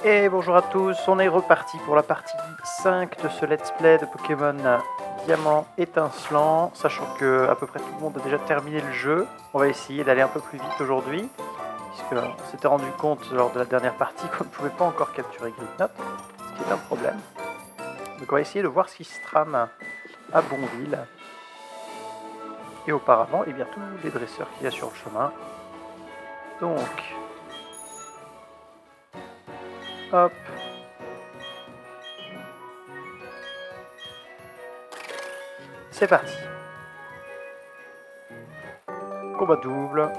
Et bonjour à tous, on est reparti pour la partie 5 de ce let's play de Pokémon Diamant étincelant, sachant que à peu près tout le monde a déjà terminé le jeu. On va essayer d'aller un peu plus vite aujourd'hui, puisqu'on s'était rendu compte lors de la dernière partie qu'on ne pouvait pas encore capturer Gripnote, ce qui est un problème. Donc on va essayer de voir ce qui se trame à Bonville. Et auparavant, eh bien, tous les dresseurs qu'il y a sur le chemin. Donc, hop. C'est parti. Combat double.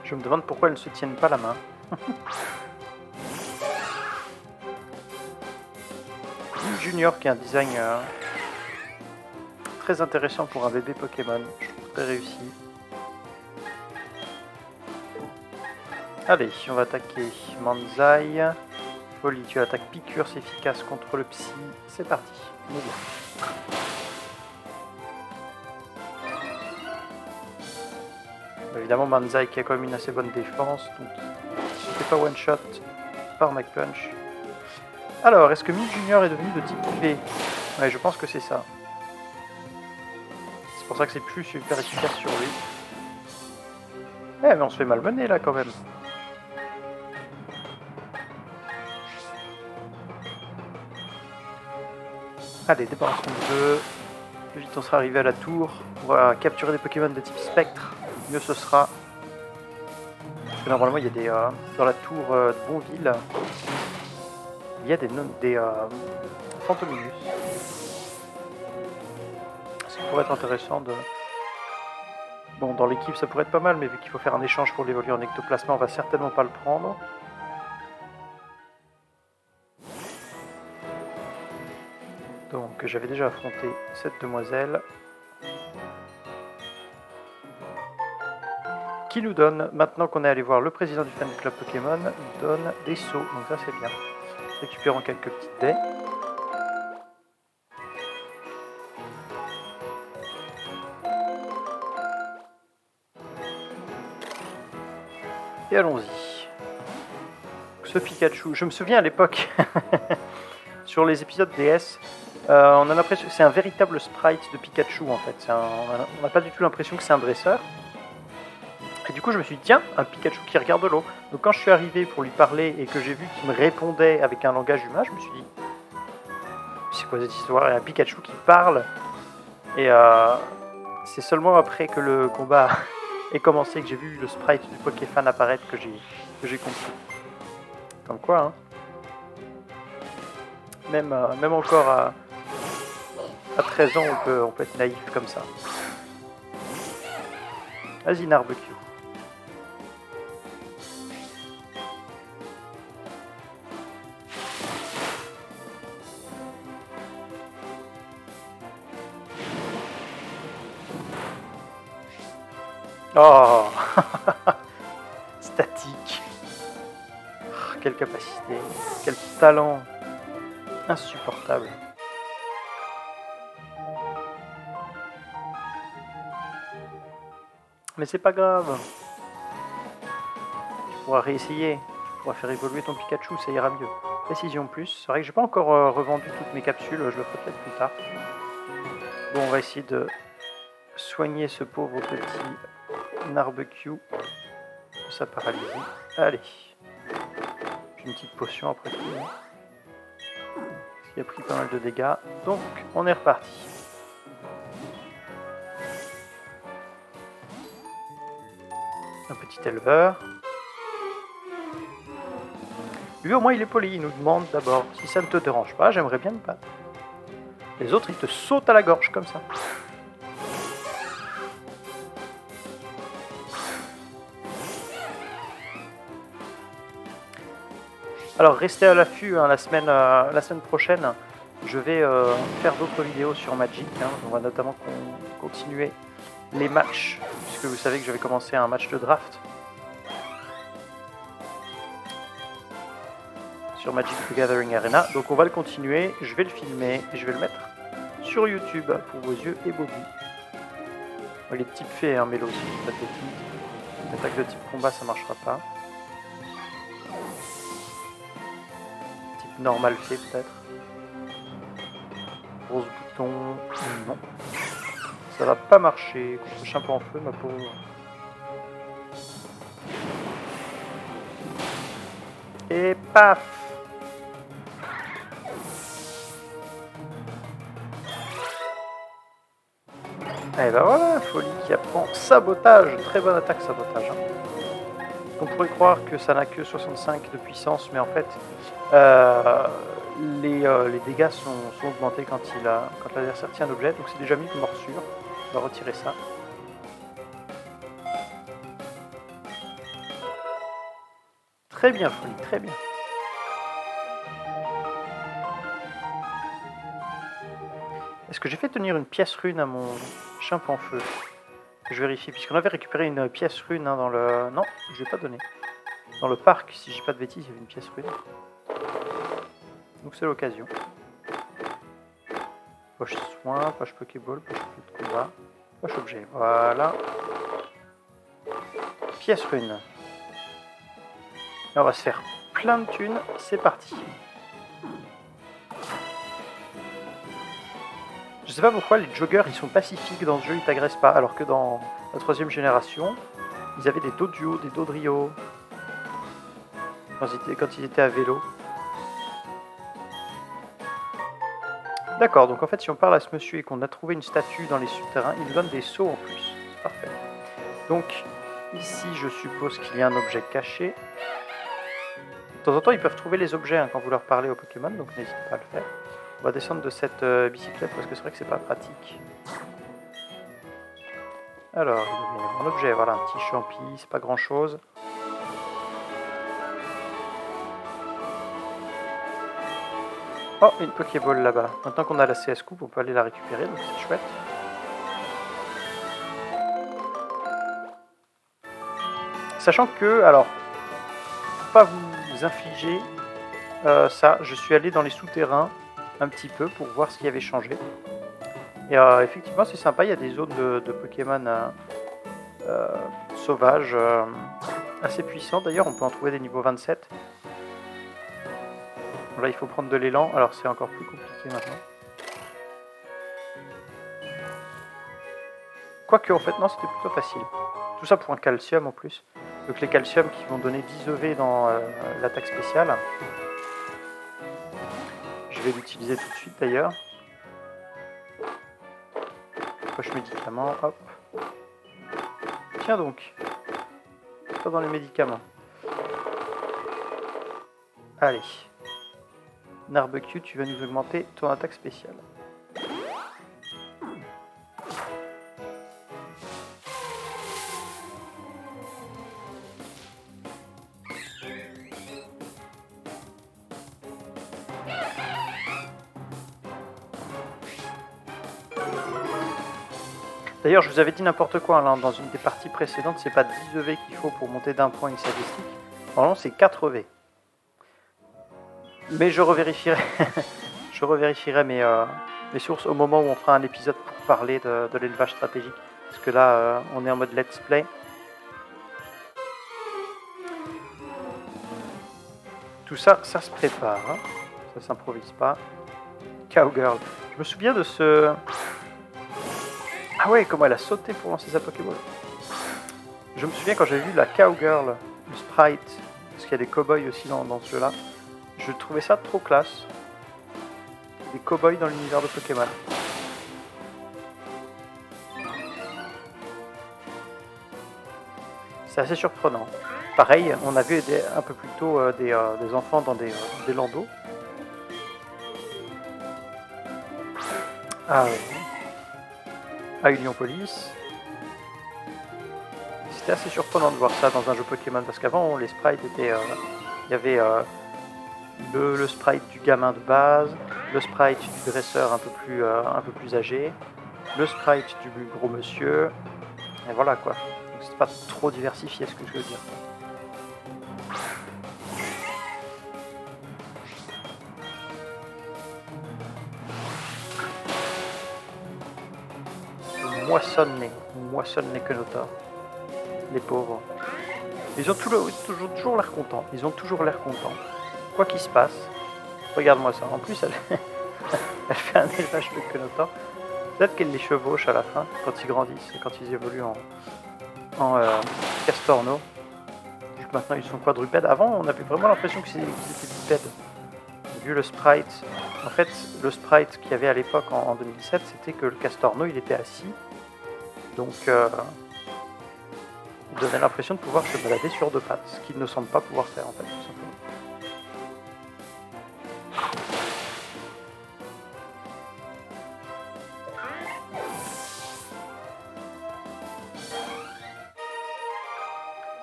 Je me demande pourquoi elles ne se tiennent pas la main. Junior qui a un design très intéressant pour un bébé Pokémon. Je trouve très réussi. Allez, on va attaquer Manzai. Folie, tu attaques piqûre, c'est efficace contre le psy. C'est parti. Évidemment, Manzai qui a quand même une assez bonne défense, donc il ne fait pas one shot par McPunch. Alors, est-ce que Mew Junior est devenu de type V? Ouais, je pense que c'est ça. C'est pour ça que c'est plus super efficace sur lui. Eh, mais on se fait malmener là quand même. Allez, débarrassons de jeu. Plus vite on sera arrivé à la tour. On va capturer des Pokémon de type spectre. Mieux ce sera. Parce que normalement il y a des... dans la tour de Bonville, il y a des Fantominus. Ce qui pourrait être intéressant de... Bon, dans l'équipe ça pourrait être pas mal, mais vu qu'il faut faire un échange pour l'évoluer en ectoplasma, on va certainement pas le prendre. Donc j'avais déjà affronté cette demoiselle. Qui nous donne, maintenant qu'on est allé voir le président du fan club Pokémon, nous donne des sauts, donc ça c'est bien. Récupérons quelques petites dés. Et allons-y. Ce Pikachu, je me souviens à l'époque, sur les épisodes DS, on a l'impression que c'est un véritable sprite de Pikachu en fait. On n'a pas du tout l'impression que c'est un dresseur. Et du coup, je me suis dit, tiens, un Pikachu qui regarde l'eau. Donc quand je suis arrivé pour lui parler et que j'ai vu qu'il me répondait avec un langage humain, je me suis dit, c'est quoi cette histoire? Et un Pikachu qui parle. Et c'est seulement après que le combat ait commencé que j'ai vu le sprite du Pokéfan apparaître que j'ai compris. Comme quoi, hein. Même encore à 13 ans, on peut être naïf comme ça. Vas-y, Narbecu. Oh Statique. Oh, quelle capacité, quel talent. Insupportable. Mais c'est pas grave. Tu pourras réessayer. Tu pourras faire évoluer ton Pikachu, ça ira mieux. Précision plus. C'est vrai que j'ai pas encore revendu toutes mes capsules, je le ferai peut-être plus tard. Bon, on va essayer de soigner ce pauvre petit Narbecu de sa paralysie. Allez. J'ai une petite potion après tout. Il a pris pas mal de dégâts. Donc, on est reparti. Un petit éleveur. Lui, au moins, il est poli. Il nous demande d'abord, si ça ne te dérange pas, j'aimerais bien me battre. Les autres, ils te sautent à la gorge, comme ça. Alors, restez à l'affût, hein, la semaine prochaine. Je vais faire d'autres vidéos sur Magic. Hein. On va notamment continuer les matchs, puisque vous savez que j'avais commencé un match de draft sur Magic the Gathering Arena. Donc on va le continuer, je vais le filmer et je vais le mettre sur YouTube pour vos yeux ébobis. Bon, il est type fait, hein, Mélo, si je dis pas de bêtises. L'attaque de type combat, ça marchera pas. Type normal fait, peut-être. Grosse bouton, non. Ça va pas marcher contre le chimpanzé en feu, ma pauvre. Et paf! Et ben voilà, Folie qui apprend sabotage. Très bonne attaque sabotage. Hein. On pourrait croire que ça n'a que 65 de puissance, mais en fait, les dégâts sont augmentés quand l'adversaire tient un objet. Donc c'est déjà mis de morsure. On va retirer ça. Très bien, Folie, très bien. Est-ce que j'ai fait tenir une pièce rune à mon chimpanzé feu? Je vérifie, puisqu'on avait récupéré une pièce rune hein, dans le... Non, je l'ai pas donné. Dans le parc, si je dis pas de bêtises, il y avait une pièce rune. Donc c'est l'occasion. Poche soin, poche Pokéball, poche de combat, poche objet. Voilà. Pièce rune. Et on va se faire plein de thunes. C'est parti. Je sais pas pourquoi les joggers ils sont pacifiques dans ce jeu, ils t'agressent pas, alors que dans la 3ème génération, ils avaient des Doduo, des Dodrio quand ils étaient à vélo. D'accord, donc en fait si on parle à ce monsieur et qu'on a trouvé une statue dans les souterrains, il nous donne des sauts en plus. C'est parfait. Donc ici je suppose qu'il y a un objet caché. De temps en temps ils peuvent trouver les objets hein, quand vous leur parlez aux Pokémon, donc n'hésitez pas à le faire. On va descendre de cette bicyclette parce que c'est vrai que c'est pas pratique. Alors, il y a un objet, voilà, un petit champi, c'est pas grand chose. Oh, une Pokéball là-bas. Maintenant qu'on a la CS Coupe, on peut aller la récupérer, donc c'est chouette. Sachant que, alors, pour pas vous infliger ça, je suis allé dans les souterrains un petit peu pour voir ce qui avait changé. Et effectivement, c'est sympa, il y a des zones de Pokémon sauvages assez puissants. D'ailleurs, on peut en trouver des niveaux 27. Là, il faut prendre de l'élan, alors c'est encore plus compliqué maintenant. Quoique, en fait, non, c'était plutôt facile. Tout ça pour un calcium en plus. Donc les calciums qui vont donner 10 EV dans l'attaque spéciale. Je vais l'utiliser tout de suite d'ailleurs. Poche médicaments, hop. Tiens donc. Pas dans les médicaments. Allez. Narbecu, tu vas nous augmenter ton attaque spéciale. D'ailleurs, je vous avais dit n'importe quoi là, dans une des parties précédentes, c'est pas 10 EV qu'il faut pour monter d'un point une statistique. Normalement, c'est 4 EV. Mais je revérifierai, je revérifierai mes sources au moment où on fera un épisode pour parler de l'élevage stratégique. Parce que là, on est en mode let's play. Tout ça, ça se prépare. Hein. Ça s'improvise pas. Cowgirl. Je me souviens de ce... Ah ouais, comment elle a sauté pour lancer sa Pokéball. Je me souviens quand j'avais vu la Cowgirl, le sprite, parce qu'il y a des cow-boys aussi dans ce jeu-là. Je trouvais ça trop classe. Des cow-boys dans l'univers de Pokémon. C'est assez surprenant. Pareil, on a vu un peu plus tôt des enfants dans des landaux. Ah ouais. À Union Police. C'était assez surprenant de voir ça dans un jeu Pokémon parce qu'avant les sprites étaient... il y avait le sprite du gamin de base, le sprite du dresseur un peu plus âgé, le sprite du gros monsieur, et voilà quoi. Donc c'est pas trop diversifié ce que je veux dire. moissonnent les Kenota. Les pauvres. Ils ont toujours l'air contents. Ils ont toujours l'air contents. Quoi qu'il se passe. Regarde-moi ça. En plus, elle, elle fait un élevage de Kenota. Peut-être qu'elle les chevauche à la fin, quand ils grandissent et quand ils évoluent en castorno. Vu que maintenant ils sont quadrupèdes. Avant, on avait vraiment l'impression qu'ils étaient bipèdes. Vu le sprite. En fait, le sprite qu'il y avait à l'époque en 2017, c'était que le castorno, il était assis. Donc, il donnait l'impression de pouvoir se balader sur deux pattes, ce qu'il ne semble pas pouvoir faire en fait, tout simplement.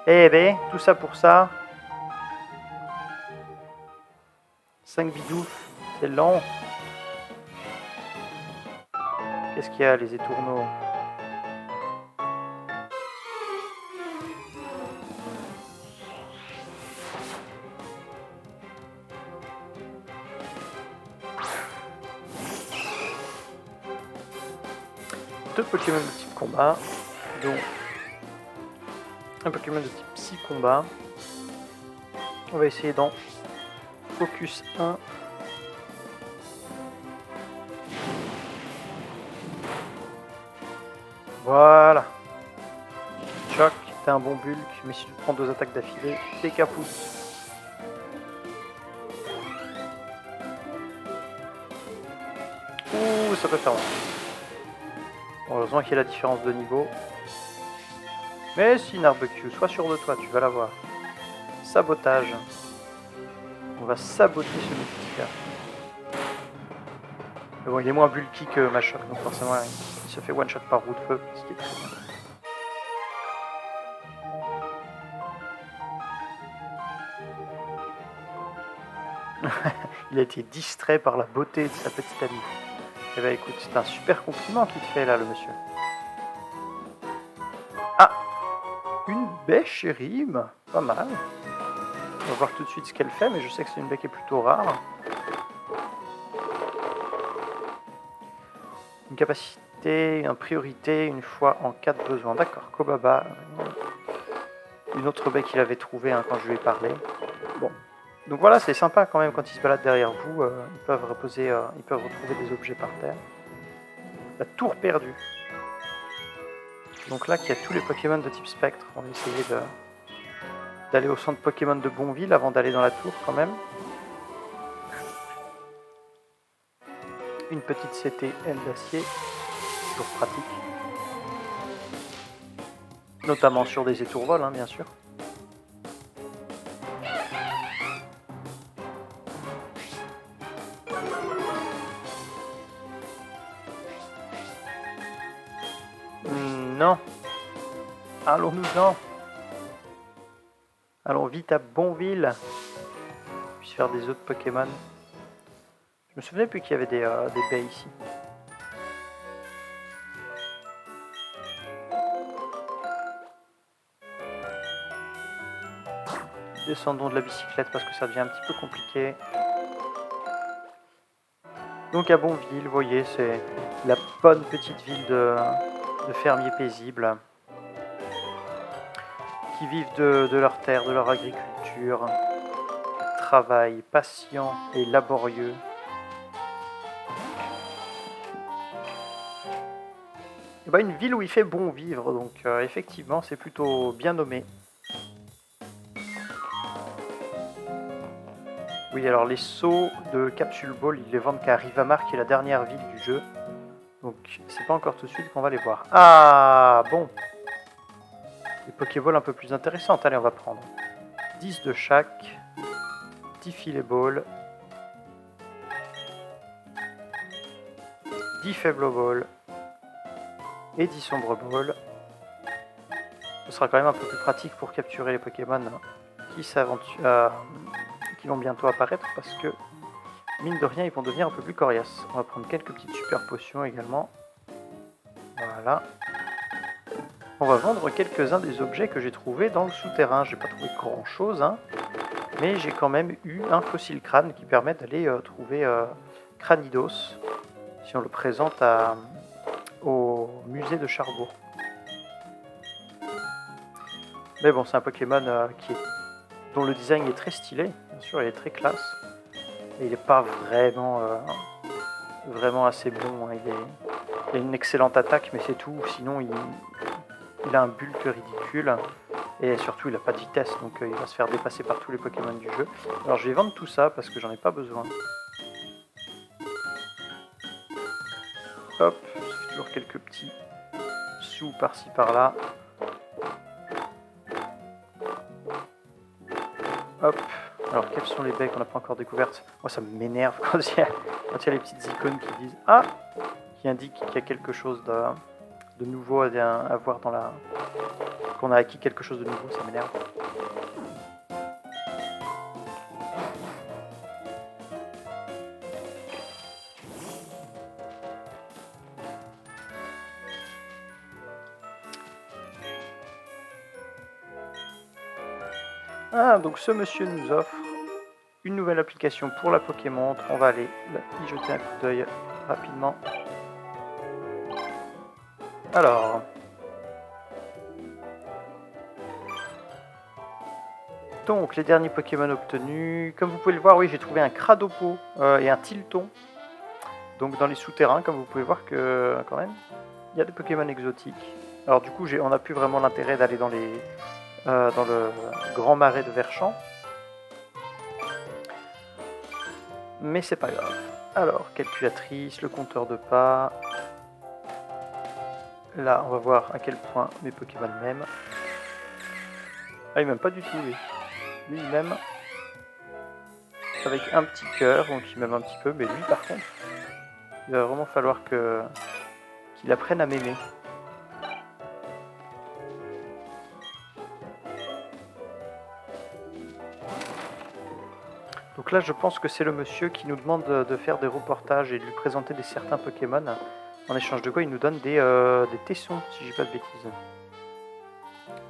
Eh ben, tout ça pour ça. 5 bidoufs, c'est long. Qu'est-ce qu'il y a, les étourneaux? Deux Pokémon de type combat, donc un Pokémon de type psy-combat. On va essayer d'en focus 1. Voilà. Choc, t'es un bon bulk, mais si tu prends 2 attaques d'affilée, t'es caput. Ouh, ça peut faire mal. Heureusement qu'il y a la différence de niveau. Mais si Narbecu, sois sûr de toi, tu vas l'avoir. Sabotage. On va saboter ce Mythica. Mais bon, il est moins bulky que Machoc, donc forcément il se fait one shot par roue de feu, ce qui est très bien. Il a été distrait par la beauté de sa petite amie. Eh ben écoute, c'est un super compliment qu'il te fait là, le monsieur. Ah, une baie chérime, pas mal. On va voir tout de suite ce qu'elle fait, mais je sais que c'est une baie qui est plutôt rare. Une capacité, une priorité, une fois en cas de besoin. D'accord, Kobaba. Une autre baie qu'il avait trouvée hein, quand je lui ai parlé. Bon. Donc voilà, c'est sympa quand même quand ils se baladent derrière vous. Ils peuvent reposer, ils peuvent retrouver des objets par terre. La tour perdue. Donc là, qu'il y a tous les Pokémon de type spectre. On va essayer d'aller au centre Pokémon de Bonville avant d'aller dans la tour quand même. Une petite CT aile d'acier. Toujours pratique. Notamment sur des étourvols, hein, bien sûr. Non. Allons-nous-en. Allons vite à Bonville. Puis faire des autres Pokémon. Je me souvenais plus qu'il y avait des baies ici. Descendons de la bicyclette parce que ça devient un petit peu compliqué. Donc à Bonville, vous voyez, c'est la bonne petite ville de fermiers paisibles qui vivent de leur terre, de leur agriculture, travail patient et laborieux. Et ben, une ville où il fait bon vivre, donc effectivement c'est plutôt bien nommé. Oui, alors les sauts de Capsule Ball, ils les vendent qu'à Rivamar, qui est la dernière ville du jeu. Donc c'est pas encore tout de suite qu'on va les voir. Ah bon. Des Pokéballs un peu plus intéressantes, allez on va prendre 10 de chaque, 10 filet ball, 10 faible ball et 10 sombre ball. Ce sera quand même un peu plus pratique pour capturer les Pokémon qui vont bientôt apparaître parce que mine de rien ils vont devenir un peu plus coriaces. On va prendre quelques petites super potions également. Voilà. On va vendre quelques-uns des objets que j'ai trouvés dans le souterrain. J'ai pas trouvé grand chose, hein, mais j'ai quand même eu un fossile crâne qui permet d'aller trouver Cranidos si on le présente au musée de Charbourg. Mais bon, c'est un Pokémon dont le design est très stylé, bien sûr, il est très classe. Et il n'est pas vraiment assez bon. Il a une excellente attaque, mais c'est tout. Sinon, il a un bulk ridicule. Et surtout, il n'a pas de vitesse, donc il va se faire dépasser par tous les Pokémon du jeu. Alors, je vais vendre tout ça parce que j'en ai pas besoin. Hop, ça fait toujours quelques petits sous par-ci par-là. Hop. Alors, quelles sont les baies qu'on n'a pas encore découvertes? Moi, ça m'énerve quand il y a les petites icônes qui disent « Ah !» qui indiquent qu'il y a quelque chose de nouveau à voir dans la... qu'on a acquis quelque chose de nouveau, ça m'énerve. Ah, donc ce monsieur nous offre une nouvelle application pour la Pokémontre. On va aller y jeter un coup d'œil rapidement. Alors... Donc, les derniers Pokémon obtenus. Comme vous pouvez le voir, oui, j'ai trouvé un Cradopo et un Tilton. Donc, dans les souterrains, comme vous pouvez voir que, quand même, il y a des Pokémon exotiques. Alors, du coup, on n'a plus vraiment l'intérêt d'aller dans le grand marais de Verchamp. Mais c'est pas grave. Alors, calculatrice, le compteur de pas. Là, on va voir à quel point mes Pokémon m'aiment. Ah, il m'aime pas du tout, lui. Lui, il m'aime avec un petit cœur, donc il m'aime un petit peu. Mais lui, par contre, il va vraiment falloir qu'il apprenne à m'aimer. Donc là, je pense que c'est le monsieur qui nous demande de faire des reportages et de lui présenter certains Pokémon. En échange de quoi, il nous donne des tessons, si je dis pas de bêtises.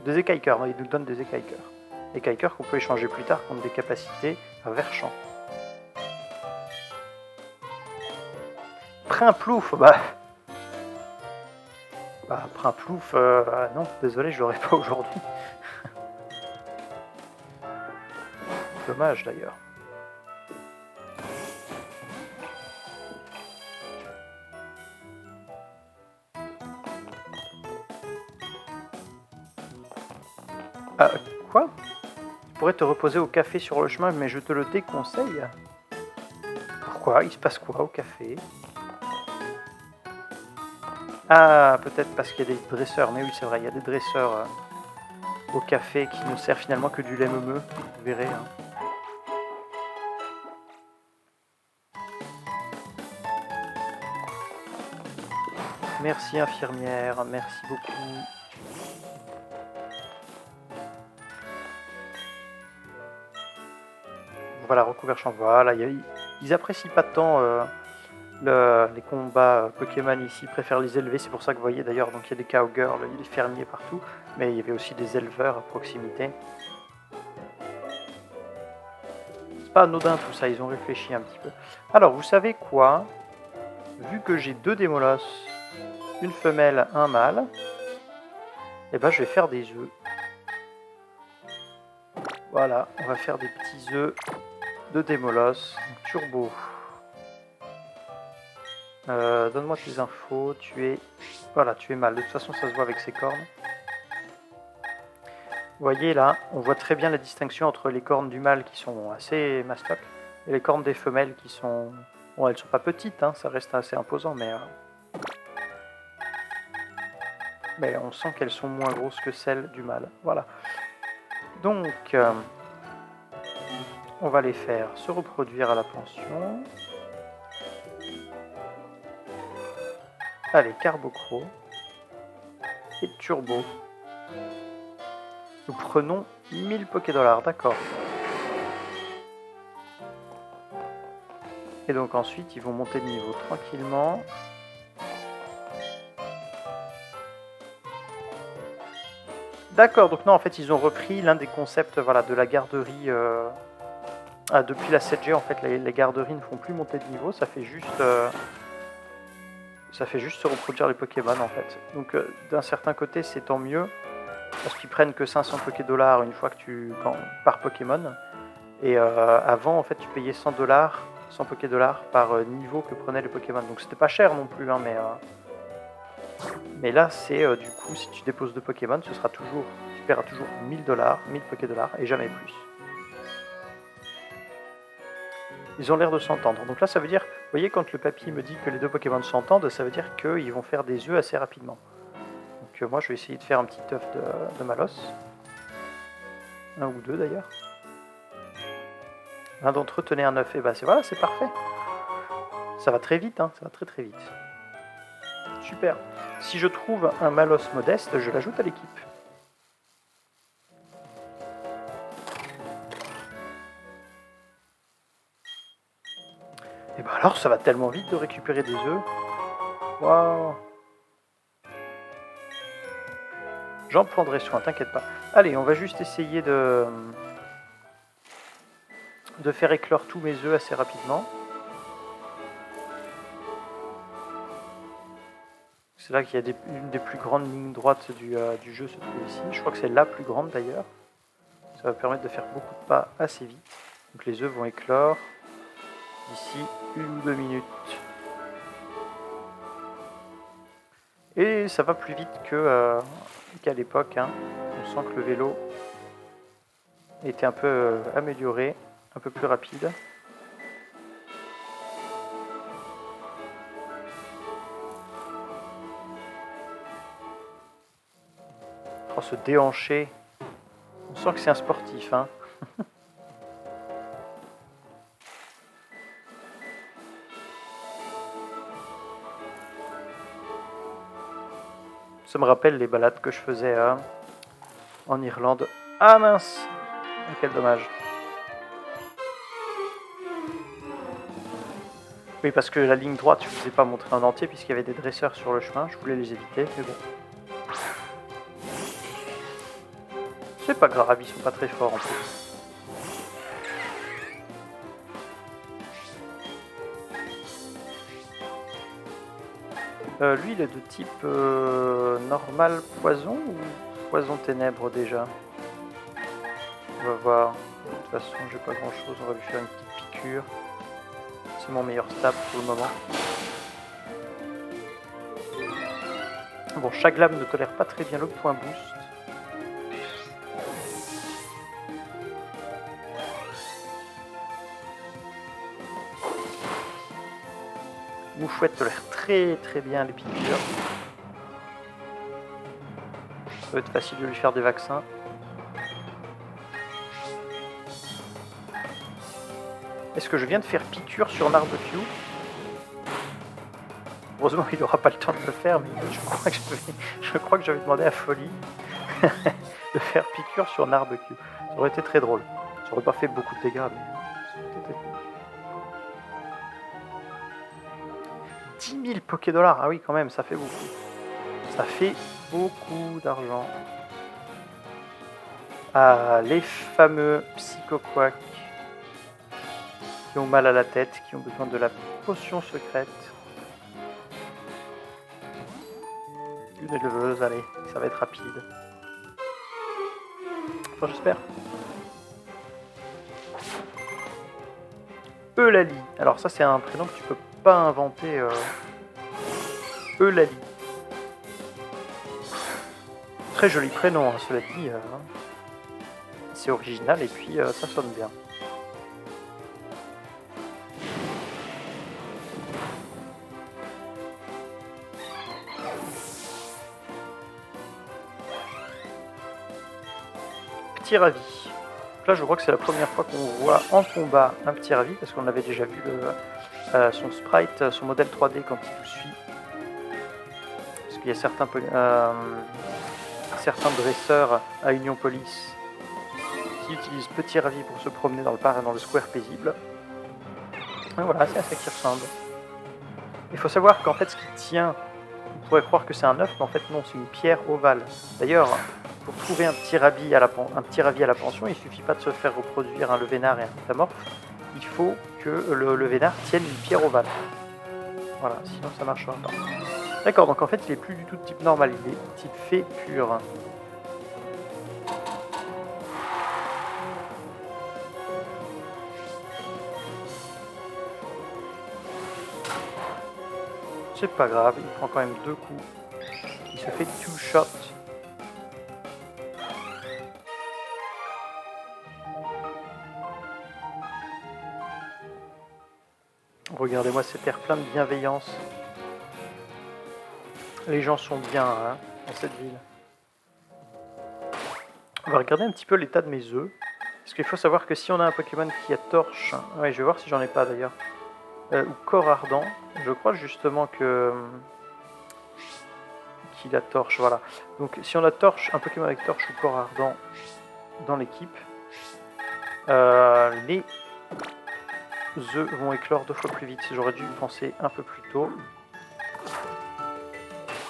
Des écailles-cœurs, non, il nous donne des écailles-cœurs. Écailles-cœurs qu'on peut échanger plus tard contre des capacités à Verchamp. Primplouf, Primplouf, non, désolé, je l'aurai pas aujourd'hui. Dommage d'ailleurs. Ah, quoi? Tu pourrais te reposer au café sur le chemin, mais je te le déconseille. Pourquoi? Il se passe quoi au café? Ah, peut-être parce qu'il y a des dresseurs. Mais oui, c'est vrai, il y a des dresseurs au café qui ne servent finalement que du lait meumeux. Vous verrez. Hein. Merci infirmière, merci beaucoup. Voilà, recouvert champ. Voilà, ils apprécient pas tant les combats Pokémon ici, ils préfèrent les élever. C'est pour ça que vous voyez d'ailleurs, donc il y a des cowgirls, il y a des fermiers partout, mais il y avait aussi des éleveurs à proximité. C'est pas anodin tout ça, ils ont réfléchi un petit peu. Alors, vous savez quoi? Vu que j'ai 2 Démolos, une femelle, un mâle, et ben je vais faire des œufs. Voilà, on va faire des petits œufs de Démolos, turbo. Donne-moi tes infos, tu es mâle, de toute façon ça se voit avec ses cornes. Vous voyez là, on voit très bien la distinction entre les cornes du mâle qui sont assez mastoc et les cornes des femelles qui sont... Bon, elles sont pas petites, hein, ça reste assez imposant, mais on sent qu'elles sont moins grosses que celles du mâle. Voilà. Donc, on va les faire se reproduire à la pension. Allez, Carbocro et Turbo. Nous prenons 1000 Pokédollars, d'accord. Et donc ensuite, ils vont monter de niveau tranquillement. D'accord, donc non, en fait, ils ont repris l'un des concepts de la garderie. Depuis la 7G, en fait, les garderies ne font plus monter de niveau, ça fait juste... Ça fait juste se reproduire les Pokémon en fait. Donc d'un certain côté c'est tant mieux, parce qu'ils prennent que 500 Poké-dollars une fois que par Pokémon. Et avant en fait tu payais 100 dollars, 100 Poké-dollars par niveau que prenaient les Pokémon. Donc c'était pas cher non plus, hein, mais là c'est du coup si tu déposes 2 Pokémon, tu paieras toujours 1000 dollars, 1000 Poké-dollars et jamais plus. Ils ont l'air de s'entendre. Donc là ça veut dire, vous voyez quand le papy me dit que les 2 Pokémon s'entendent, ça veut dire qu'ils vont faire des œufs assez rapidement. Donc moi je vais essayer de faire un petit œuf de Malos. Un ou deux d'ailleurs. L'un d'entre eux tenait un œuf, et bah voilà, c'est parfait. Ça va très vite, hein, ça va très très vite. Super. Si je trouve un Malos modeste, je l'ajoute à l'équipe. Et bah alors, ça va tellement vite de récupérer des œufs. Waouh. J'en prendrai soin, t'inquiète pas. Allez, on va juste essayer de faire éclore tous mes œufs assez rapidement. C'est là qu'il y a une des plus grandes lignes droites du jeu se trouve ici. Je crois que c'est la plus grande d'ailleurs. Ça va permettre de faire beaucoup de pas assez vite. Donc les œufs vont éclore d'ici 1 ou 2 minutes. Et ça va plus vite qu'à l'époque. Hein. On sent que le vélo était un peu amélioré, un peu plus rapide. Oh, se déhancher. On sent que c'est un sportif. Hein. Ça me rappelle les balades que je faisais en Irlande. Ah mince! Quel dommage. Oui, parce que la ligne droite, je ne vous ai pas montré en entier puisqu'il y avait des dresseurs sur le chemin. Je voulais les éviter, mais bon. C'est pas grave, ils sont pas très forts en plus. Lui, il est de type normal poison ou poison ténèbres déjà? On va voir. De toute façon, j'ai pas grand chose. On va lui faire une petite piqûre. C'est mon meilleur stab pour le moment. Bon, chaque lame ne tolère pas très bien le point boost. Mouchouette tolère très très bien les piqûres. Ça va être facile de lui faire des vaccins. Est-ce que je viens de faire piqûre sur Narbecue? Heureusement il n'aura pas le temps de le faire, mais je crois que j'avais demandé à Folie de faire piqûre sur Narbecue. Ça aurait été très drôle. Ça aurait pas fait beaucoup de dégâts, mais ça aurait été cool. 10 000 Poké-dollars, ah oui quand même, ça fait beaucoup. Ça fait beaucoup d'argent. Ah, les fameux Psychoquack qui ont mal à la tête, qui ont besoin de la potion secrète. Une éleveuse, allez, ça va être rapide. Enfin, j'espère. Eulalie. Alors ça, c'est un prénom que tu peux pas inventer. Eulalie. Très joli prénom, hein, cela dit. C'est original et puis ça sonne bien. Petit ravi. Donc là, je crois que c'est la première fois qu'on voit en combat un petit ravi, parce qu'on avait déjà vu son sprite, son modèle 3D quand il vous suit. Parce qu'il y a certains dresseurs à Union Police qui utilisent petit ravi pour se promener dans le square paisible. Et voilà, c'est à ça qui ressemble. Il faut savoir qu'en fait, ce qui tient, on pourrait croire que c'est un œuf, mais en fait non, c'est une pierre ovale. D'ailleurs, pour trouver un petit ravi à la pension, il ne suffit pas de se faire reproduire un levénard et un métamorphe. Il faut que le levénard tienne une pierre ovale. Voilà, sinon ça marchera pas. D'accord, donc en fait il est plus du tout de type normal, il est type fée pur. C'est pas grave, il prend quand même 2 coups. Il se fait 2 shots. Regardez-moi cet air plein de bienveillance. Les gens sont bien hein, dans cette ville. On va regarder un petit peu l'état de mes œufs. Parce qu'il faut savoir que si on a un Pokémon qui a torche... Ouais, je vais voir si j'en ai pas d'ailleurs. Ou corps ardent. Je crois justement que... qu'il a torche, voilà. Donc si on a torche, un Pokémon avec torche ou corps ardent dans l'équipe, les œufs vont éclore 2 fois plus vite. J'aurais dû y penser un peu plus tôt.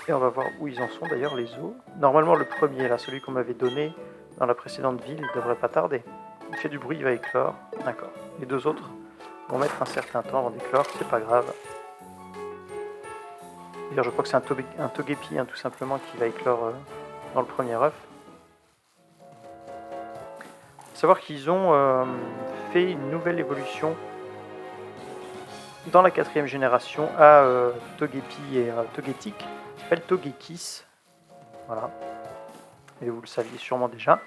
Et on va voir où ils en sont d'ailleurs les œufs. Normalement le premier là, celui qu'on m'avait donné dans la précédente ville, il devrait pas tarder. Il fait du bruit, il va éclore. D'accord. Les 2 autres vont mettre un certain temps avant d'éclore, c'est pas grave. D'ailleurs je crois que c'est un Togepi hein, tout simplement qui va éclore dans le premier œuf. Savoir qu'ils ont fait une nouvelle évolution dans la 4e génération à Togepi et Togetic, qui s'appelle Togekiss. Voilà. Et vous le saviez sûrement déjà.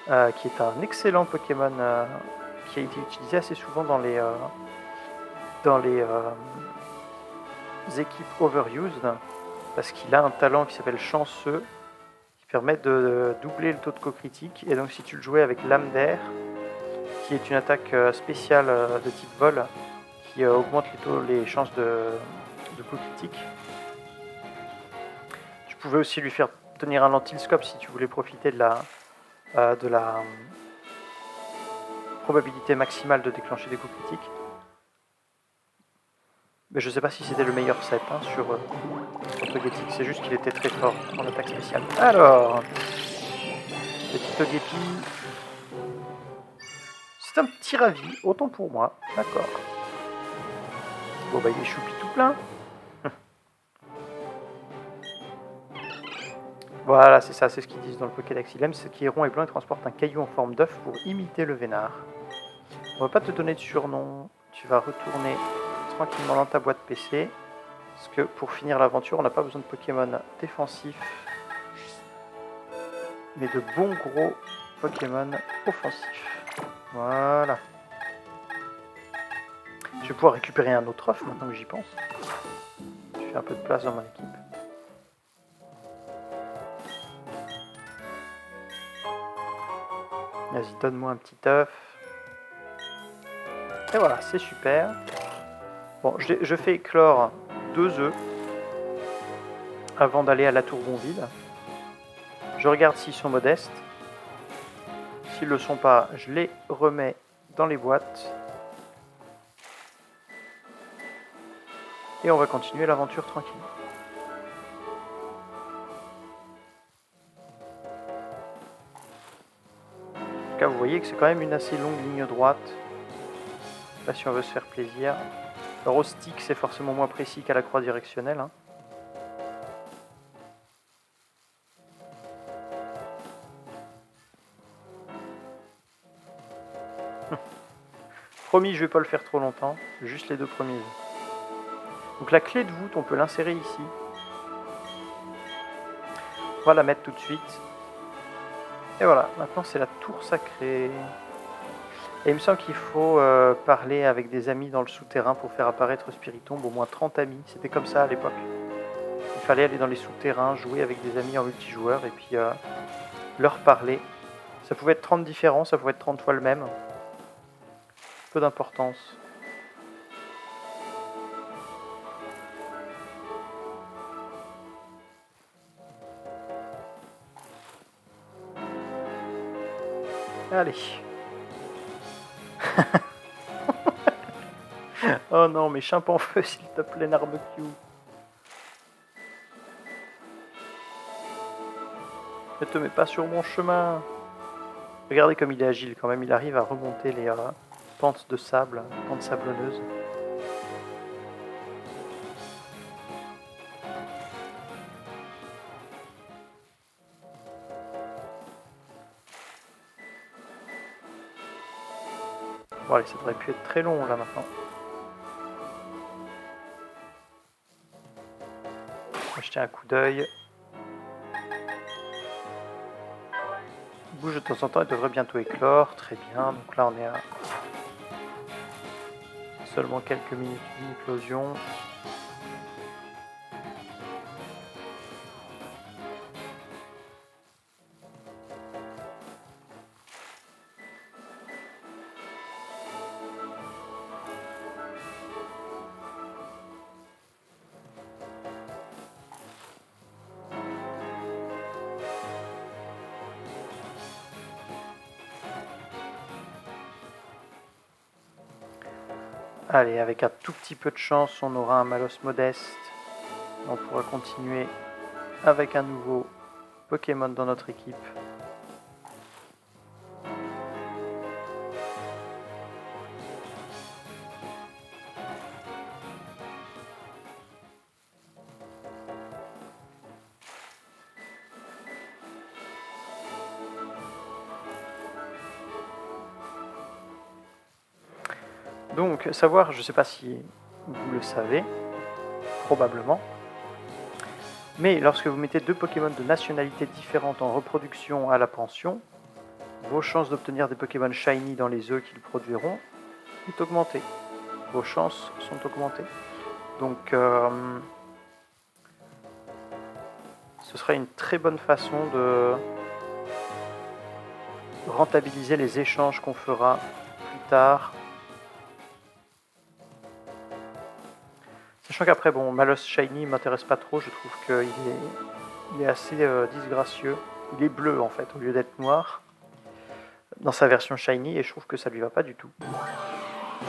Qui est un excellent Pokémon qui a été utilisé assez souvent dans les équipes overused, parce qu'il a un talent qui s'appelle chanceux, qui permet de doubler le taux de coup critique. Et donc si tu le jouais avec lame d'air, qui est une attaque spéciale de type vol, qui augmente les chances de coup critique. Tu pouvais aussi lui faire tenir un lentilscope si tu voulais profiter de la probabilité maximale de déclencher des coups critiques. Mais je sais pas si c'était le meilleur set hein, sur Togetic, c'est juste qu'il était très fort en attaque spéciale. Alors, petit Togepi, c'est un petit ravi, autant pour moi, d'accord. Bon bah il est choupi tout plein. Voilà, c'est ça, c'est ce qu'ils disent dans le Pokédex. Il aime ce qui est rond et blanc et transporte un caillou en forme d'œuf pour imiter le vénard. On va pas te donner de surnom, tu vas retourner tranquillement dans ta boîte PC. Parce que pour finir l'aventure, on n'a pas besoin de Pokémon défensifs, mais de bons gros Pokémon offensifs. Voilà. Je vais pouvoir récupérer un autre œuf maintenant que j'y pense. Je fais un peu de place dans mon équipe. Vas-y, donne-moi un petit œuf. Et voilà, c'est super. Bon, je fais éclore 2 œufs avant d'aller à la tour Gonville. Je regarde s'ils sont modestes. S'ils ne le sont pas, je les remets dans les boîtes. Et on va continuer l'aventure tranquille. En tout cas, vous voyez que c'est quand même une assez longue ligne droite. Là, si on veut se faire plaisir. Alors au stick, c'est forcément moins précis qu'à la croix directionnelle. Hein. Promis, je vais pas le faire trop longtemps. Juste les 2 premiers. Donc la clé de voûte, on peut l'insérer ici. On va la mettre tout de suite. Et voilà, maintenant c'est la tour sacrée. Et il me semble qu'il faut parler avec des amis dans le souterrain pour faire apparaître Spiritomb, au moins 30 amis. C'était comme ça à l'époque. Il fallait aller dans les souterrains, jouer avec des amis en multijoueur et puis leur parler. Ça pouvait être 30 différents, ça pouvait être 30 fois le même. Peu d'importance. Allez. Oh non, mais chimpe en feu, s'il te plaît, Narbecue. Ne te mets pas sur mon chemin. Regardez comme il est agile quand même, il arrive à remonter les pentes de sable, pentes sablonneuses. Bon allez, ça devrait plus être très long là maintenant. On va jeter un coup d'œil. Il bouge de temps en temps, il devrait bientôt éclore. Très bien, donc là on est à seulement quelques minutes d'une éclosion. Allez, avec un tout petit peu de chance, on aura un Malos modeste. On pourra continuer avec un nouveau Pokémon dans notre équipe. Donc, savoir, je ne sais pas si vous le savez, probablement, mais lorsque vous mettez deux Pokémon de nationalités différentes en reproduction à la pension, vos chances d'obtenir des Pokémon Shiny dans les œufs qu'ils produiront est augmentée. Vos chances sont augmentées. Donc, ce sera une très bonne façon de rentabiliser les échanges qu'on fera plus tard. Sachant qu'après, bon, Malos Shiny m'intéresse pas trop, je trouve qu'il est assez disgracieux. Il est bleu en fait, au lieu d'être noir, dans sa version Shiny, et je trouve que ça lui va pas du tout.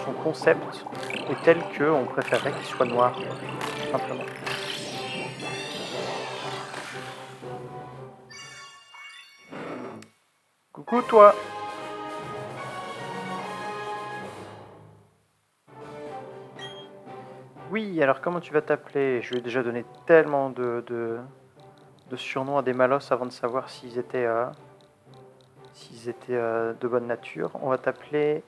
Son concept est tel qu'on préférerait qu'il soit noir, tout simplement. Coucou toi! Oui, alors comment tu vas t'appeler? Je lui ai déjà donné tellement de surnoms à des Malos avant de savoir s'ils étaient de bonne nature. On va t'appeler...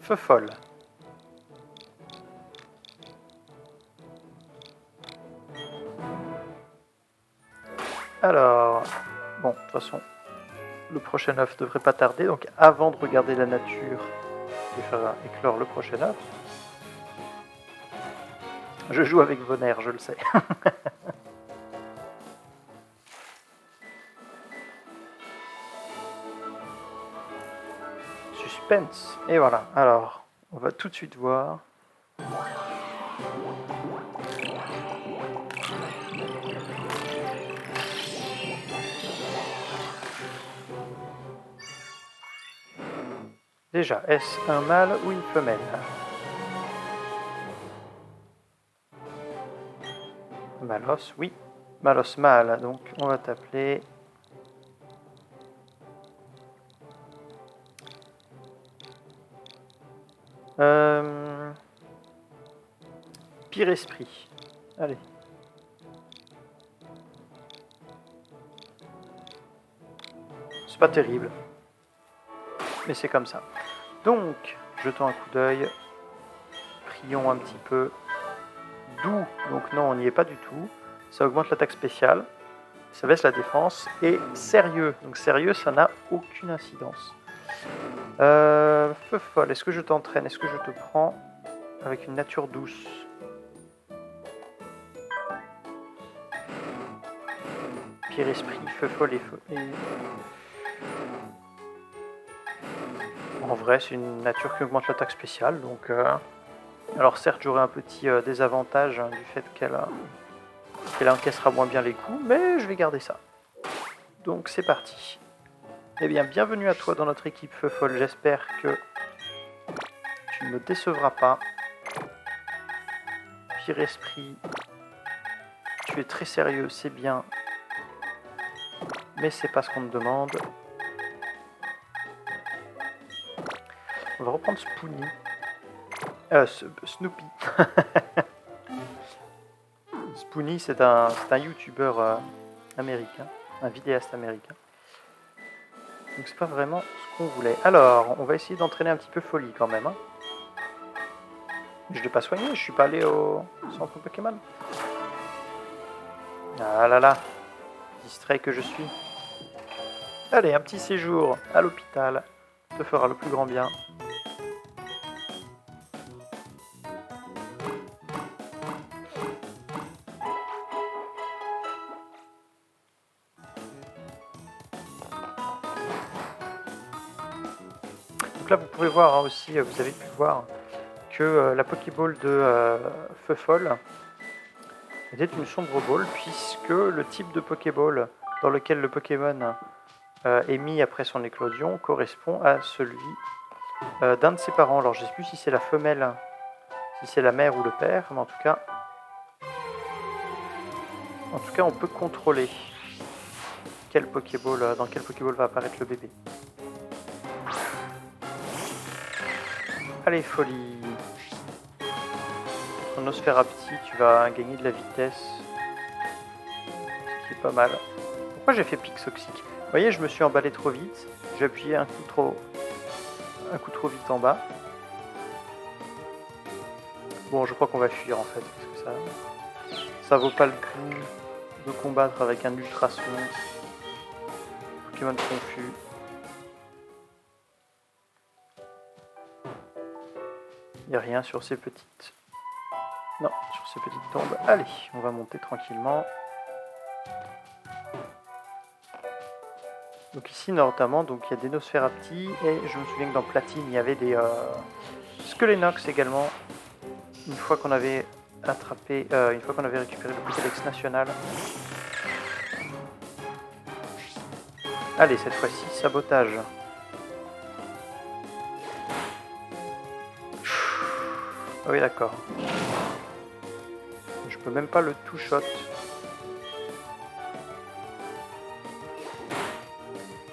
Feufol. Alors, bon, de toute façon, le prochain œuf devrait pas tarder. Donc avant de regarder la nature, je vais faire éclore le prochain œuf. Je joue avec vos nerfs, je le sais. Suspense. Et voilà. Alors, on va tout de suite voir. Déjà, est-ce un mâle ou une femelle? Malos, oui. Malos mâle, donc on va t'appeler... Pire esprit. Allez. C'est pas terrible. Mais c'est comme ça. Donc, jetons un coup d'œil. Prions un petit peu. Doux, donc non, on n'y est pas du tout. Ça augmente l'attaque spéciale. Ça baisse la défense. Et sérieux. Donc sérieux, ça n'a aucune incidence. Feu folle, est-ce que je t'entraîne? Est-ce que je te prends avec une nature douce? Pire esprit, feu folle et feu. En vrai, c'est une nature qui augmente l'attaque spéciale, donc... Alors certes, j'aurai un petit désavantage du fait qu'elle encaissera moins bien les coups, mais je vais garder ça. Donc c'est parti. Eh bien, bienvenue à toi dans notre équipe Feu Folle. J'espère que tu ne me décevras pas. Pire esprit, tu es très sérieux, c'est bien, mais c'est pas ce qu'on te demande. On va reprendre Spoonie. Snoopy. Spoonie, c'est un youtubeur américain, un vidéaste américain. Donc c'est pas vraiment ce qu'on voulait. Alors, on va essayer d'entraîner un petit peu Folie quand même. Hein. Je l'ai pas soigné, je suis pas allé au centre Pokémon. Ah là là, distrait que je suis. Allez, un petit séjour à l'hôpital te fera le plus grand bien. Donc là, vous pouvez voir hein, aussi, vous avez pu voir que la Pokéball de Feufol était une sombre ball puisque le type de Pokéball dans lequel le Pokémon est mis après son éclosion correspond à celui d'un de ses parents. Alors je ne sais plus si c'est la femelle, si c'est la mère ou le père, mais en tout cas on peut contrôler quel Pokéball, dans quel Pokéball va apparaître le bébé. Allez, Folie. Ton Nosferapti, tu vas gagner de la vitesse, ce qui est pas mal. Pourquoi j'ai fait pic toxique? Vous voyez, je me suis emballé trop vite. J'ai appuyé un coup trop vite en bas. Bon, je crois qu'on va fuir en fait, parce que ça vaut pas le coup de combattre avec un ultrason. Pokémon confus. Il n'y a rien sur ces petites... Non, sur ces petites tombes. Allez, on va monter tranquillement. Donc ici notamment, donc il y a des Nosferapti et je me souviens que dans Platine il y avait des Skelenox également. Une fois qu'on avait attrapé, une fois qu'on avait récupéré le Pokédex national. Allez, cette fois-ci, sabotage. Ah oui, d'accord. Je peux même pas le two-shot.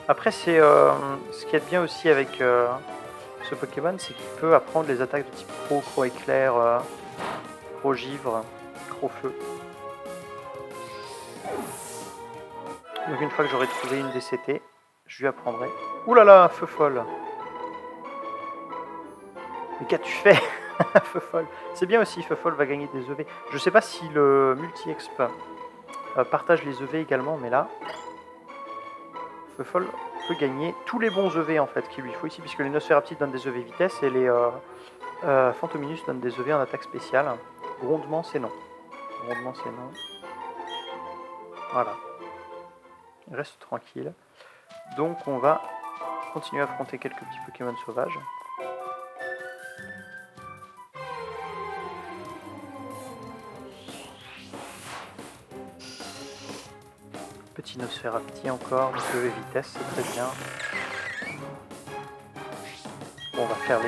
Après, c'est ce qui est bien aussi avec ce Pokémon, c'est qu'il peut apprendre les attaques de type Croc-Éclair, Croc-Givre, Croc-Feu. Donc une fois que j'aurai trouvé une DCT, je lui apprendrai. Ouh là là, Feu Folle. Mais qu'as-tu fait? Feu Folle. C'est bien aussi, Feu Folle va gagner des EV. Je sais pas si le multi-exp partage les EV également, mais là, Feu Folle peut gagner tous les bons EV en fait qu'il lui faut ici, puisque les Nosferapti donnent des EV vitesse et les Phantominus donnent des EV en attaque spéciale. Grondement, c'est non. Grondement, c'est non. Voilà. Reste tranquille. Donc on va continuer à affronter quelques petits Pokémon sauvages. Petit Nosferapti encore, donc EV vitesse, c'est très bien. Bon, on va faire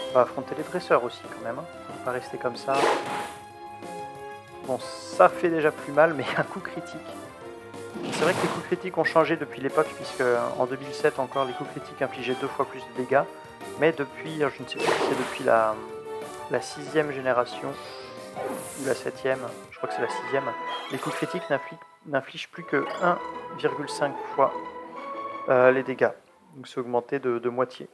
on va affronter les dresseurs aussi quand même. Hein. On va pas rester comme ça. Bon, ça fait déjà plus mal, mais un coup critique. C'est vrai que les coups critiques ont changé depuis l'époque, puisque en 2007 encore, les coups critiques infligeaient 2 fois plus de dégâts. Mais depuis, je ne sais plus si c'est depuis la 6e génération, ou la 7e, je crois que c'est la 6e, les coups critiques n'infligent plus que 1,5 fois les dégâts. Donc c'est augmenté de moitié.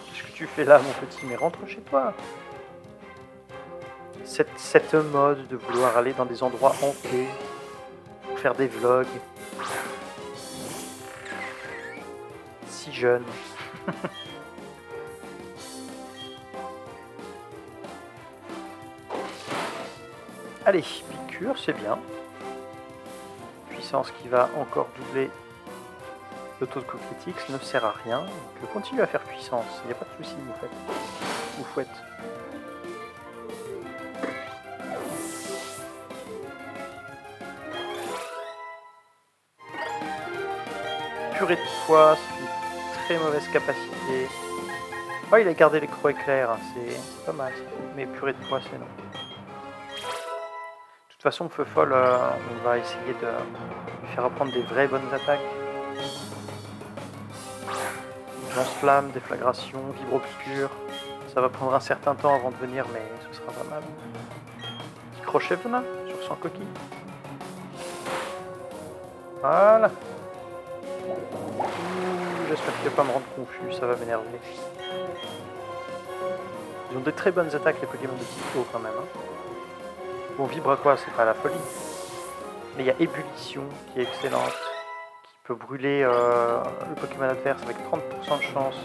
Qu'est-ce que tu fais là, mon petit? Mais rentre chez toi. Cette mode de vouloir aller dans des endroits hantés, pour faire des vlogs. Si jeune. Allez, piqûre, c'est bien. Puissance qui va encore doubler le taux de coup critique, ça ne sert à rien. Donc continue à faire puissance, il n'y a pas de souci, vous faites. Vous fouette. Purée de poids, c'est une très mauvaise capacité. Oh, il a gardé les crocs éclairs, c'est pas mal ça. Mais purée de poids, c'est non. De toute façon, Feu Folle, on va essayer de lui faire apprendre des vraies bonnes attaques. Lance-flamme, déflagration, vibro-piqûre. Ça va prendre un certain temps avant de venir, mais ce sera pas mal. Petit crochet venin sur son coquille. Voilà. J'espère qu'il ne va pas me rendre confus, ça va m'énerver. Ils ont des très bonnes attaques, les Pokémon de type eau quand même. Hein. Bon, Vibre quoi, c'est pas la folie. Mais il y a Ébullition qui est excellente, qui peut brûler le Pokémon adverse avec 30% de chance.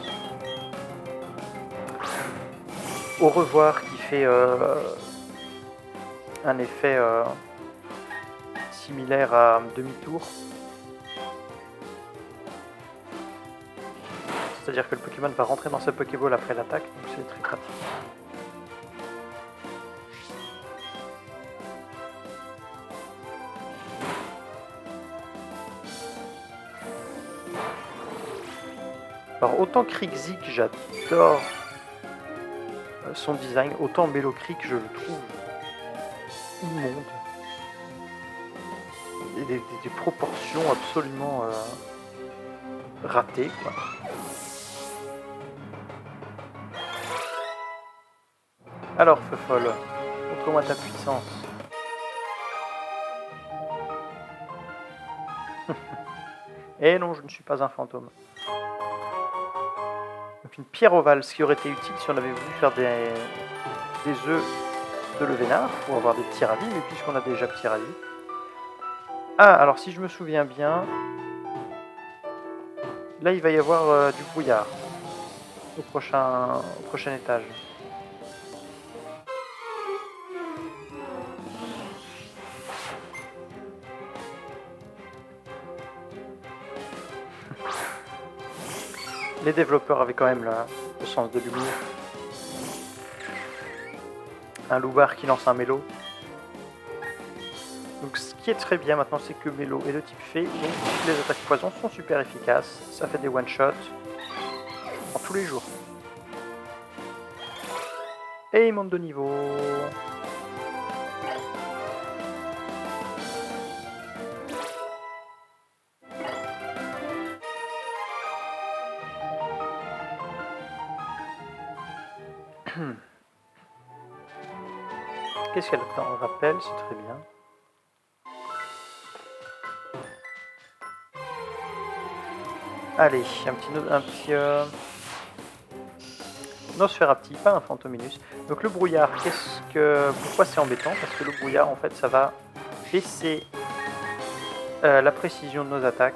Au revoir qui fait un effet similaire à demi-tour. C'est-à-dire que le Pokémon va rentrer dans sa Pokéball après l'attaque, donc c'est très pratique. Alors autant Krixik, j'adore son design, autant Melocrik, je le trouve immonde. Et des proportions absolument ratées, quoi. Alors, Feufol, montre-moi ta puissance. Eh non, je ne suis pas un fantôme. Donc une pierre ovale, ce qui aurait été utile si on avait voulu faire des œufs de Levénard pour avoir des petits ravis, mais puisqu'on a déjà petits ravis. Ah, alors si je me souviens bien, là il va y avoir du brouillard au prochain étage. Les développeurs avaient quand même le sens de l'humour. Un loupard qui lance un mélo. Donc ce qui est très bien maintenant, c'est que Mélo est de type fée, donc les attaques poison sont super efficaces. Ça fait des one-shots en tous les jours. Et il monte de niveau. Qu'est-ce qu'elle a dans le rappel? C'est très bien. Allez, un petit Nosferapti, pas un Fantominus. Donc le brouillard, pourquoi c'est embêtant? Parce que le brouillard, en fait, ça va baisser la précision de nos attaques.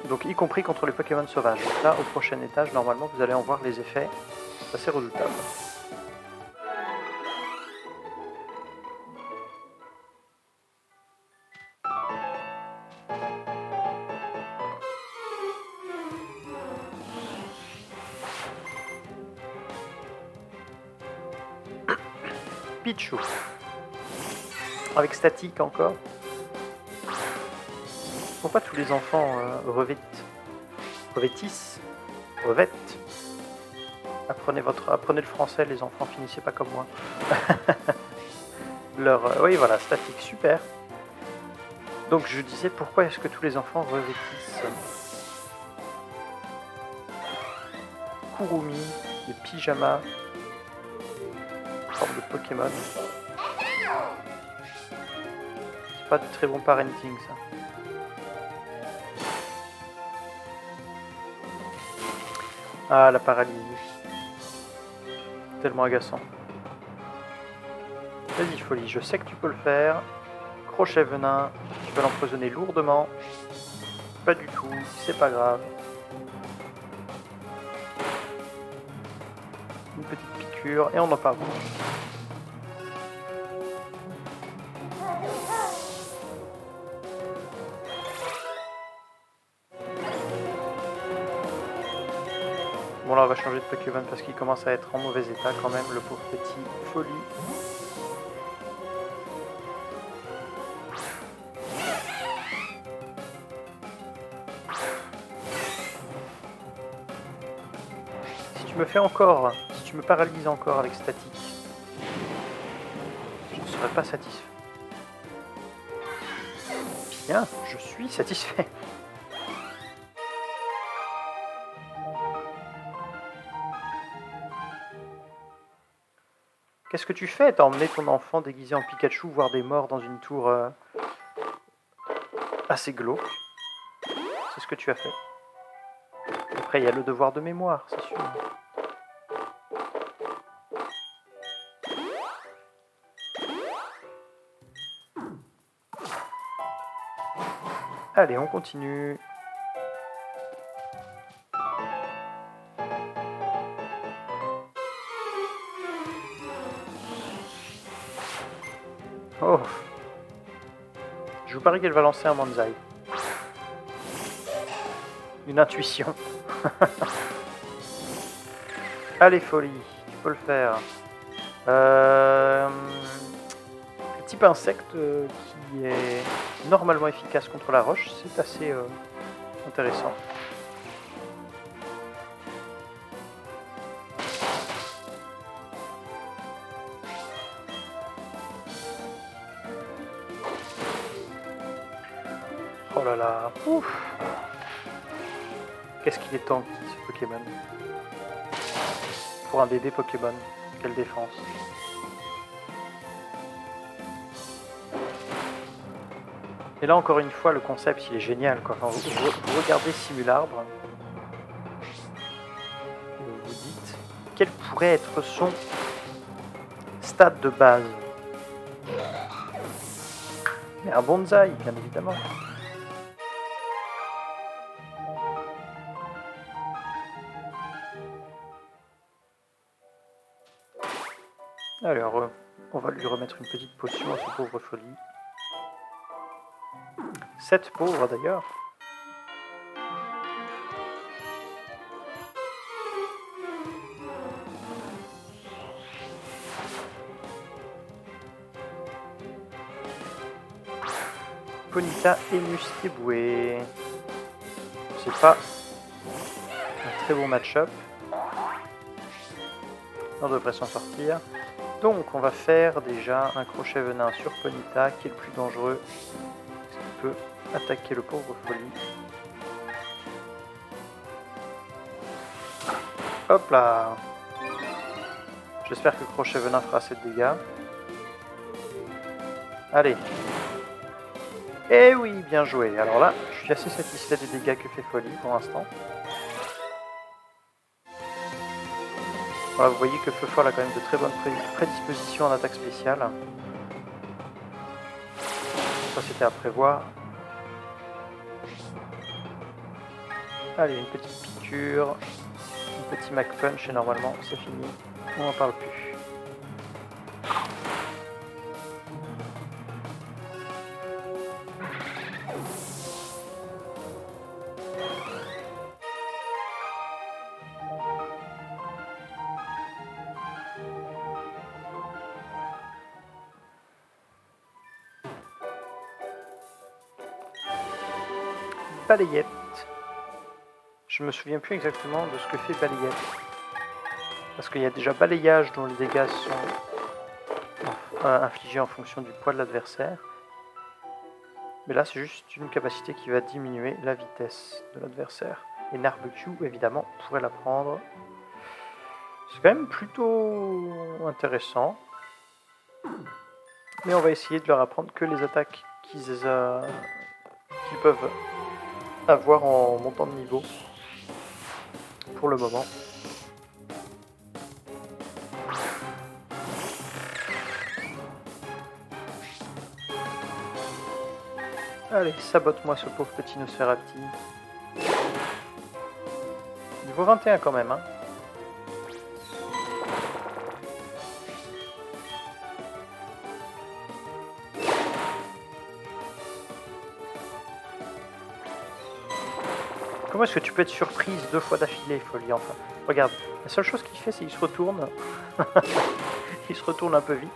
Donc y compris contre les Pokémon sauvages. Donc là, au prochain étage, normalement, vous allez en voir les effets. C'est assez redoutable. Pichou. Avec statique encore. Pourquoi tous les enfants revêtissent? Apprenez le français, les enfants, finissez pas comme moi. Oui, voilà, statique, super. Donc je disais, pourquoi est-ce que tous les enfants revêtissent? Kurumi, des pyjamas, forme de Pokémon. C'est pas du très bon parenting, ça. Ah, la paralysie. Tellement agaçant. Vas-y, folie, je sais que tu peux le faire. Crochet venin, tu vas l'empoisonner lourdement. Pas du tout, c'est pas grave. Une petite piqûre et on en parle. Bon là on va changer de Pokémon parce qu'il commence à être en mauvais état quand même, le pauvre petit folie. Si tu me paralyses encore avec statique, je ne serai pas satisfait. Bien, je suis satisfait. Qu'est-ce que tu fais? T'as emmené ton enfant déguisé en Pikachu voir des morts dans une tour assez glauque. C'est ce que tu as fait. Après, il y a le devoir de mémoire, c'est sûr. Allez, on continue. Oh. Je vous parie qu'elle va lancer un Manzai. Une intuition. Allez, folie, tu peux le faire. Le type insecte qui est normalement efficace contre la roche, c'est assez intéressant. Oh là là, ouf. Qu'est-ce qu'il est tanky ce Pokémon. Pour un bébé Pokémon, quelle défense. Et là encore une fois le concept il est génial quoi. Enfin, vous regardez Simularbre et vous vous dites quel pourrait être son stade de base. Mais un bonsaï bien évidemment. Alors on va lui remettre une petite potion à ce pauvre folie. Cette pauvre d'ailleurs. Ponyta et Mustéboué. C'est pas un très bon match-up. On devrait s'en sortir. Donc on va faire déjà un crochet venin sur Ponyta qui est le plus dangereux. Parce qu'il peut attaquer le pauvre folie. Hop là. J'espère que crochet venin fera assez de dégâts. Allez. Eh oui, bien joué. Alors là, je suis assez satisfait des dégâts que fait folie pour l'instant. Voilà, vous voyez que Feu Folle a quand même de très bonnes prédispositions en attaque spéciale. Ça c'était à prévoir. Allez, une petite piqûre, un petit Mac Punch et normalement c'est fini. On n'en parle plus. Balayette. Je me souviens plus exactement de ce que fait Balayette. Parce qu'il y a déjà balayage dont les dégâts sont infligés en fonction du poids de l'adversaire. Mais là c'est juste une capacité qui va diminuer la vitesse de l'adversaire. Et Narbecu évidemment pourrait la prendre. C'est quand même plutôt intéressant. Mais on va essayer de leur apprendre que les attaques qu'ils peuvent avoir en montant de niveau pour le moment. Allez, sabote-moi ce pauvre petit Nosferati. Niveau 21 quand même, hein. Comment est-ce que tu peux être surprise 2 fois d'affilée, folie, enfin. Regarde, la seule chose qu'il fait, c'est qu'il se retourne. Il se retourne un peu vite.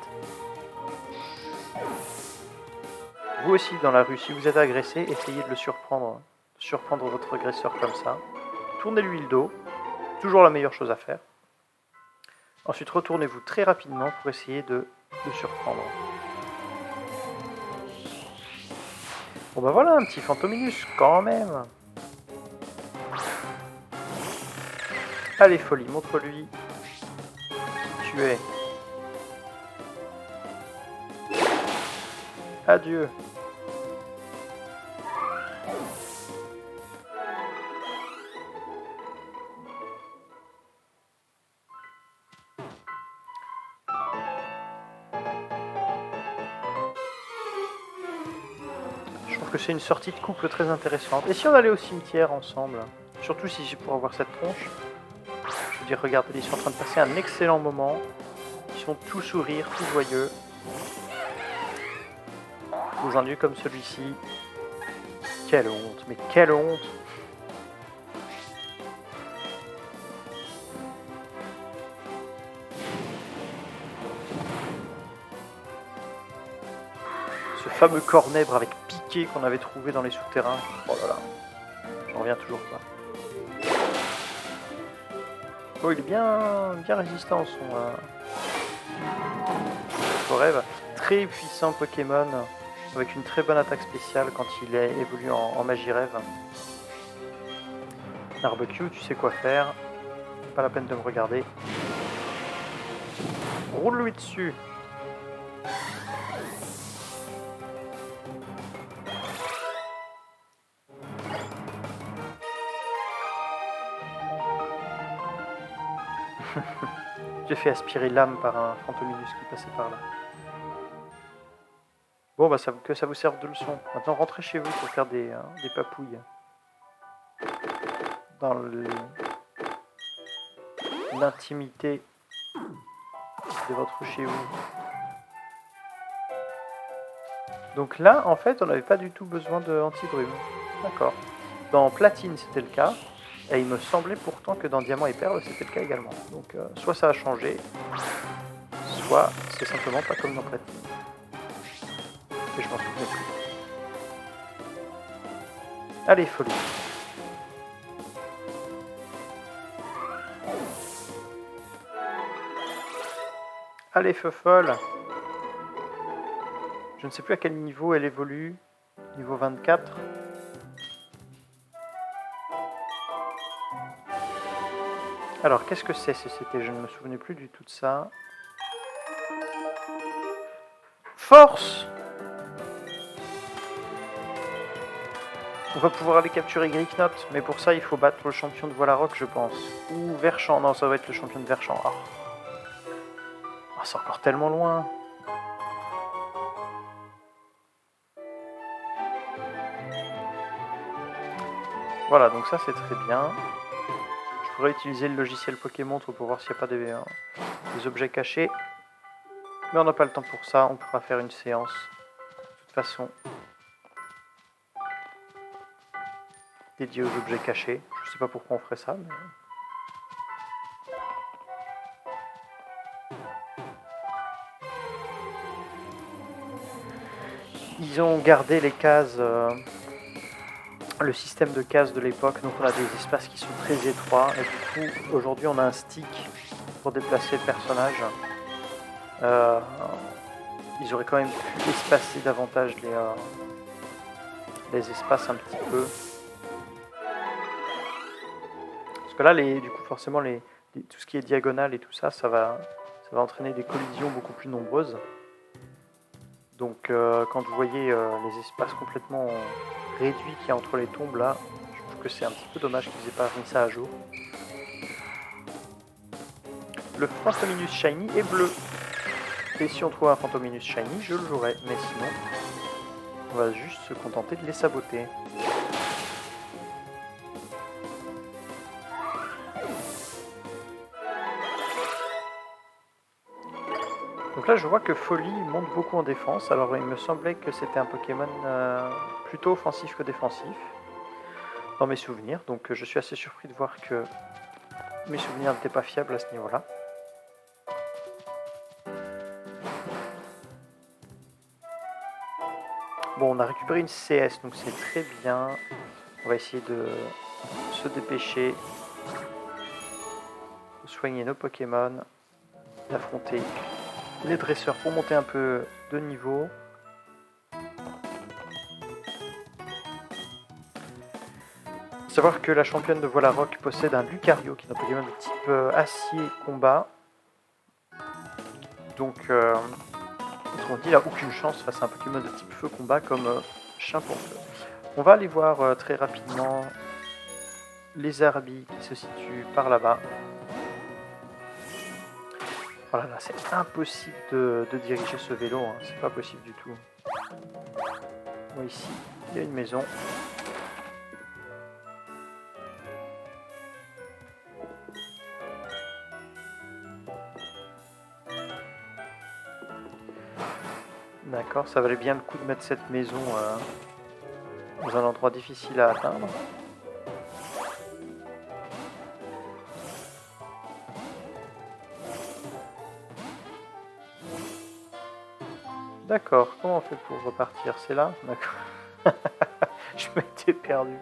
Vous aussi, dans la rue, si vous êtes agressé, essayez de le surprendre. Surprendre votre agresseur comme ça. Tournez-lui le dos. Toujours la meilleure chose à faire. Ensuite, retournez-vous très rapidement pour essayer de le surprendre. Bon bah voilà, un petit Fantominus, quand même. Allez, folie, montre-lui qui tu es. Adieu. Je trouve que c'est une sortie de couple très intéressante. Et si on allait au cimetière ensemble? Surtout si c'est pour avoir cette tronche. Je veux dire, regardez, ils sont en train de passer un excellent moment. Ils sont tous sourires, tous joyeux. Dans un lieu comme celui-ci. Quelle honte, mais quelle honte! Ce fameux cornèbre avec piqué qu'on avait trouvé dans les souterrains. Oh là là, j'en reviens toujours pas. Oh, il est bien résistant son rêve. Très puissant Pokémon, avec une très bonne attaque spéciale quand il évolue en magie rêve. Barbecue, tu sais quoi faire. Pas la peine de me regarder. Roule-lui dessus. J'ai fait aspirer l'âme par un Fantominus qui passait par là. Bon, bah que ça vous serve de leçon. Maintenant, rentrez chez vous pour faire des papouilles. Dans l'intimité de votre chez vous. Donc là, en fait, on n'avait pas du tout besoin de anti-brume. D'accord. Dans Platine, c'était le cas. Et il me semblait pourtant que dans Diamant et Perle, c'était le cas également. Donc, soit ça a changé, soit c'est simplement pas comme dans Platine. Et je m'en souvenais plus. Allez, folie. Allez, feu folle. Je ne sais plus à quel niveau elle évolue. Niveau 24. Alors, qu'est-ce que c'est CCT? Je ne me souvenais plus du tout de ça. Force! On va pouvoir aller capturer Gricknot, mais pour ça, il faut battre le champion de Voilarok, je pense. Ou Verchamp. Non, ça va être le champion de Verchamp. Oh. Oh, c'est encore tellement loin. Voilà, donc ça, c'est très bien. Je pourrais utiliser le logiciel Pokémontre pour voir s'il n'y a pas des objets cachés. Mais on n'a pas le temps pour ça, on pourra faire une séance. De toute façon, dédiée aux objets cachés. Je sais pas pourquoi on ferait ça, mais... Ils ont gardé les cases... le système de cases de l'époque, donc on a des espaces qui sont très étroits, et du coup, aujourd'hui, on a un stick pour déplacer le personnage. Ils auraient quand même pu espacer davantage les espaces un petit peu. Parce que là, du coup, forcément, tout ce qui est diagonal et tout ça, ça va entraîner des collisions beaucoup plus nombreuses. Donc, quand vous voyez les espaces complètement réduits qu'il y a entre les tombes, là, je trouve que c'est un petit peu dommage qu'ils aient pas mis ça à jour. Le Fantominus Shiny est bleu. Et si on trouve un Fantominus Shiny, je le jouerai. Mais sinon, on va juste se contenter de les saboter. Donc là, je vois que Folie monte beaucoup en défense. Alors, il me semblait que c'était un Pokémon plutôt offensif que défensif, dans mes souvenirs. Donc, je suis assez surpris de voir que mes souvenirs n'étaient pas fiables à ce niveau-là. Bon, on a récupéré une CS, donc c'est très bien. On va essayer de se dépêcher, de soigner nos Pokémon, d'affronter les dresseurs pour monter un peu de niveau. Savoir que la championne de Voilarok possède un Lucario, qui est un Pokémon de type acier combat. Donc, on dit, il n'a aucune chance face à un Pokémon de type feu combat comme Chimpanfeu. On va aller voir très rapidement les Zarbi qui se situent par là-bas. Oh là là, c'est impossible de diriger ce vélo, hein. C'est pas possible du tout. Bon, ici, il y a une maison. D'accord, ça valait bien le coup de mettre cette maison dans un endroit difficile à atteindre. D'accord, comment on fait pour repartir? C'est là? D'accord. Je m'étais perdu.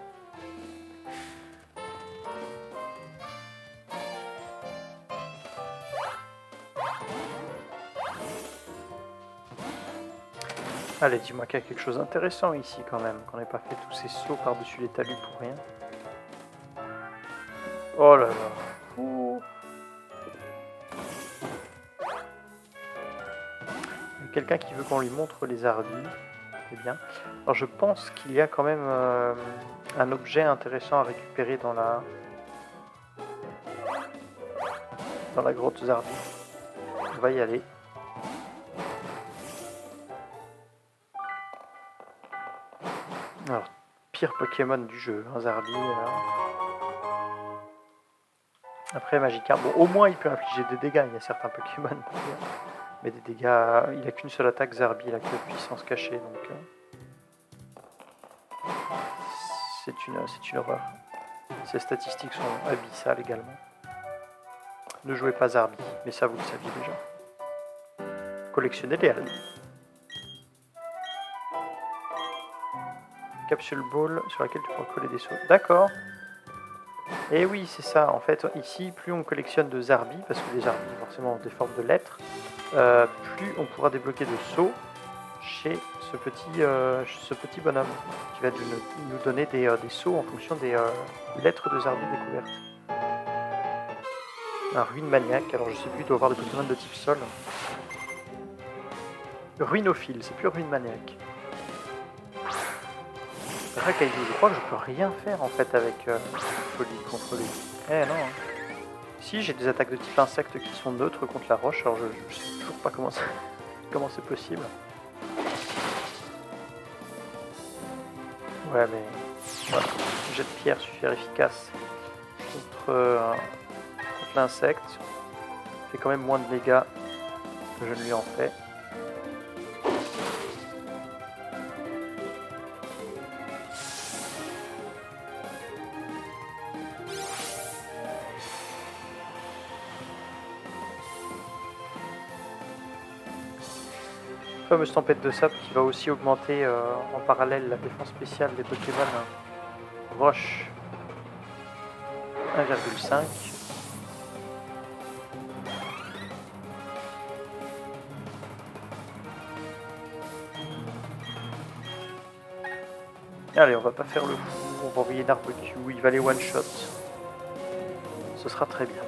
Allez, dis-moi qu'il y a quelque chose d'intéressant ici quand même, qu'on n'ait pas fait tous ces sauts par-dessus les talus pour rien. Oh là là. Ouh. Il y a quelqu'un qui veut qu'on lui montre les Ardis. C'est bien. Alors je pense qu'il y a quand même un objet intéressant à récupérer dans la grotte Zarbi. On va y aller. Alors, pire Pokémon du jeu, hein, Zarbi. Après Magikarp, bon, au moins il peut infliger des dégâts, il y a certains Pokémon, mais des dégâts, il n'a qu'une seule attaque Zarbi, il a que puissance cachée, donc c'est une horreur. Ses statistiques sont abyssales également. Ne jouez pas Zarbi, mais ça vous le saviez déjà. Collectionnez les Albi. Capsule Ball sur laquelle tu pourras coller des sauts. D'accord. Et oui, c'est ça. En fait, ici, plus on collectionne de Zarbi, parce que les Zarbi, forcément, ont des formes de lettres, plus on pourra débloquer de sauts chez ce petit bonhomme, qui va nous donner des sauts en fonction des lettres de Zarbi découvertes. Un ruine maniaque, alors je sais plus, il doit avoir des Pokémon de type sol. Ruinophile, c'est plus ruine maniaque. Rakaiju, je crois que je peux rien faire en fait avec folie contre lui. Eh non. Si, j'ai des attaques de type insecte qui sont neutres contre la roche, alors je sais toujours pas comment c'est possible. Ouais, mais voilà. Jet de pierre super efficace contre l'insecte. Fait quand même moins de dégâts que je ne lui en fais. Fameuse tempête de sable qui va aussi augmenter en parallèle la défense spéciale des Pokémon Roche 1,5. Allez, on va pas faire le fou, on va envoyer Narbecu, il va les one shot. Ce sera très bien.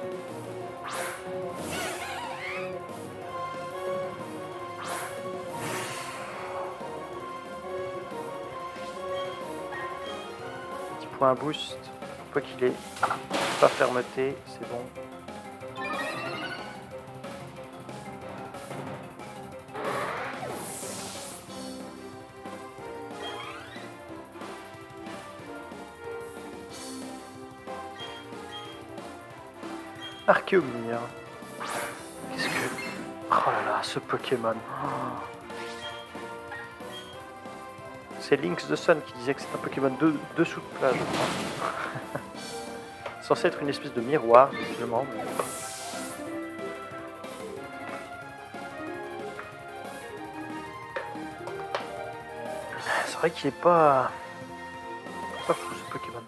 Un boost, quoi qu'il est, pas fermeté, c'est bon. Archéomir. Qu'est-ce que... Oh là là, ce Pokémon. C'est Lynx the Sun qui disait que c'est un Pokémon dessous de plage. Censé être une espèce de miroir, visiblement. C'est vrai qu'il est pas fou ce Pokémon.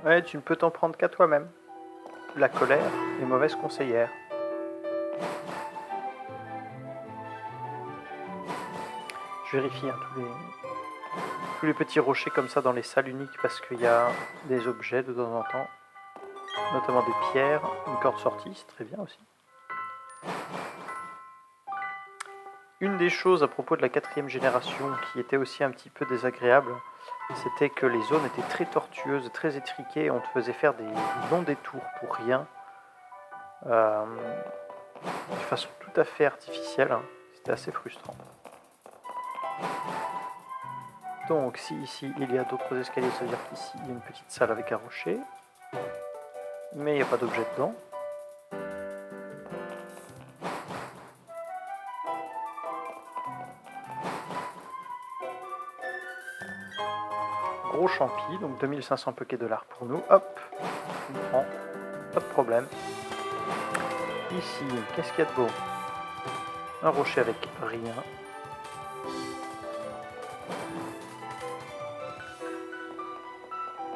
Ouais, tu ne peux t'en prendre qu'à toi-même. La colère est mauvaise conseillère. Je vérifie tous les petits rochers comme ça dans les salles uniques parce qu'il y a des objets de temps en temps. notamment des pierres, une corde sortie, c'est très bien aussi. Une des choses à propos de la 4e génération qui était aussi un petit peu désagréable, c'était que les zones étaient très tortueuses, très étriquées, et on te faisait faire des longs détours pour rien, de façon tout à fait artificielle. C'était assez frustrant. Donc si ici il y a d'autres escaliers, ça veut dire qu'ici il y a une petite salle avec un rocher, mais il n'y a pas d'objet dedans. Gros champi, donc 2500 $, pour nous, hop, on prend, pas de problème. Ici, qu'est-ce qu'il y a de beau? Un rocher avec rien.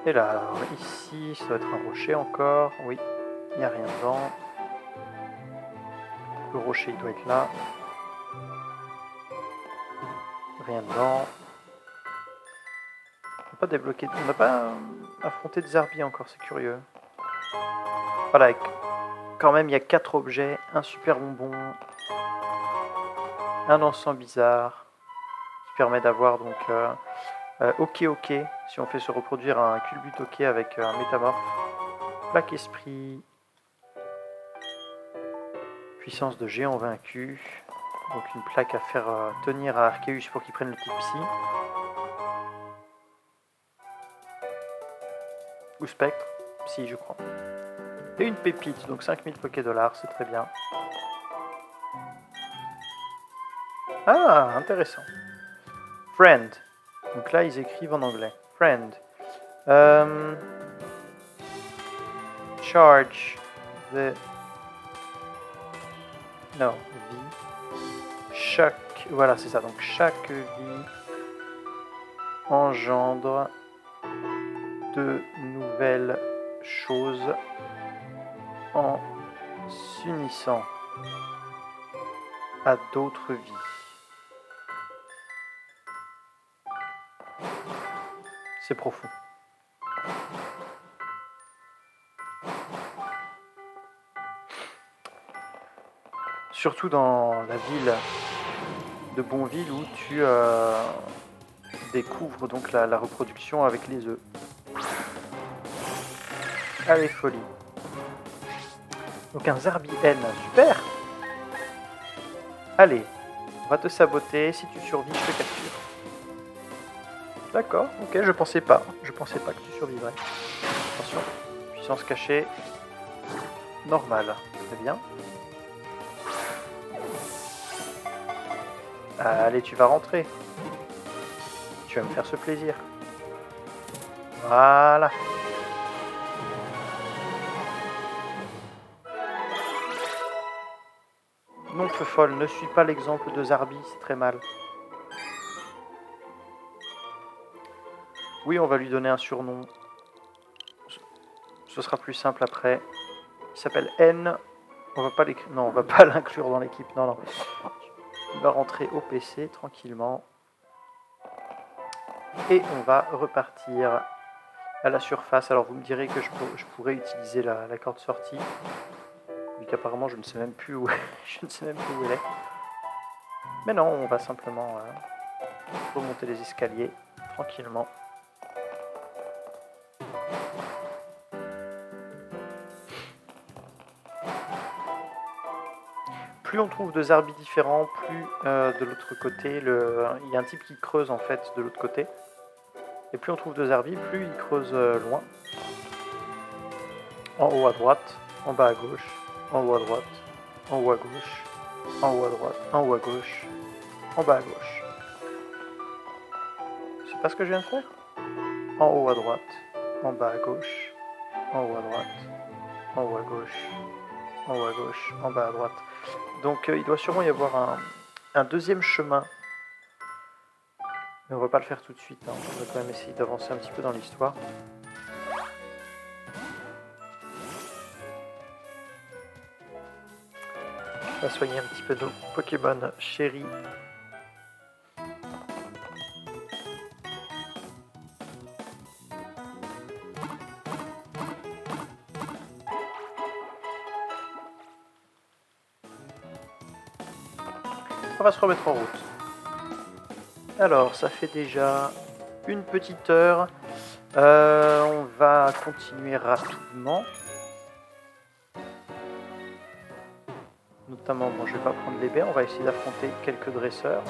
Et là, alors ici, ça doit être un rocher encore. Oui, il n'y a rien dedans. Le rocher, il doit être là. Rien dedans. On n'a pas débloqué, on n'a pas affronté des Zarbi encore, c'est curieux. Voilà, quand même, il y a 4 objets, un super bonbon, un encens bizarre, qui permet d'avoir donc ok, si on fait se reproduire un culbut ok avec un métamorphe, plaque esprit, puissance de géant vaincu, donc une plaque à faire tenir à Arceus pour qu'il prenne le type psy, ou spectre, psy je crois, et une pépite, donc 5000 $, c'est très bien. Ah, intéressant. Friend. Donc là, ils écrivent en anglais. Friend. Charge the... Non, vie. Chaque... Voilà, c'est ça. Donc chaque vie engendre de nouvelles choses en s'unissant à d'autres vies. C'est profond. Surtout dans la ville de Bonville où tu découvres donc la reproduction avec les œufs. Allez, folie. Donc un Zarbi N, super. Allez, on va te saboter, si tu survis, je te capture. D'accord, ok, je pensais pas que tu survivrais. Attention, puissance cachée, normale, très bien. Allez, tu vas rentrer. Tu vas me faire ce plaisir. Voilà. Non, feu folle, ne suis pas l'exemple de Zarbi, c'est très mal. Oui, on va lui donner un surnom. Ce sera plus simple après. Il s'appelle N. On va pas l'écrire. Non, on va pas l'inclure dans l'équipe. Non, non. Il va rentrer au PC tranquillement. Et on va repartir à la surface. Alors vous me direz que je pourrais utiliser la corde sortie. Vu qu'apparemment je ne sais même plus où je ne sais même plus où elle est. Mais non, on va simplement remonter les escaliers tranquillement. Plus on trouve de Zarbi différents, plus de l'autre côté, il y a un type qui creuse en fait de l'autre côté. Et plus on trouve de Zarbi, plus il creuse loin. En haut à droite, en bas à gauche, en haut à droite, en haut à gauche, en haut à droite, en haut à gauche, en bas à gauche. C'est pas ce que je viens de faire? En haut à droite, en bas à gauche, en haut à droite, en haut à gauche, en haut à gauche, en bas à droite. Donc il doit sûrement y avoir un deuxième chemin. Mais on va pas le faire tout de suite, hein. On va quand même essayer d'avancer un petit peu dans l'histoire. On va soigner un petit peu nos Pokémon chéris. On va se remettre en route. Alors, ça fait déjà une petite heure. On va continuer rapidement. Notamment, bon, je vais pas prendre les baies, on va essayer d'affronter quelques dresseurs.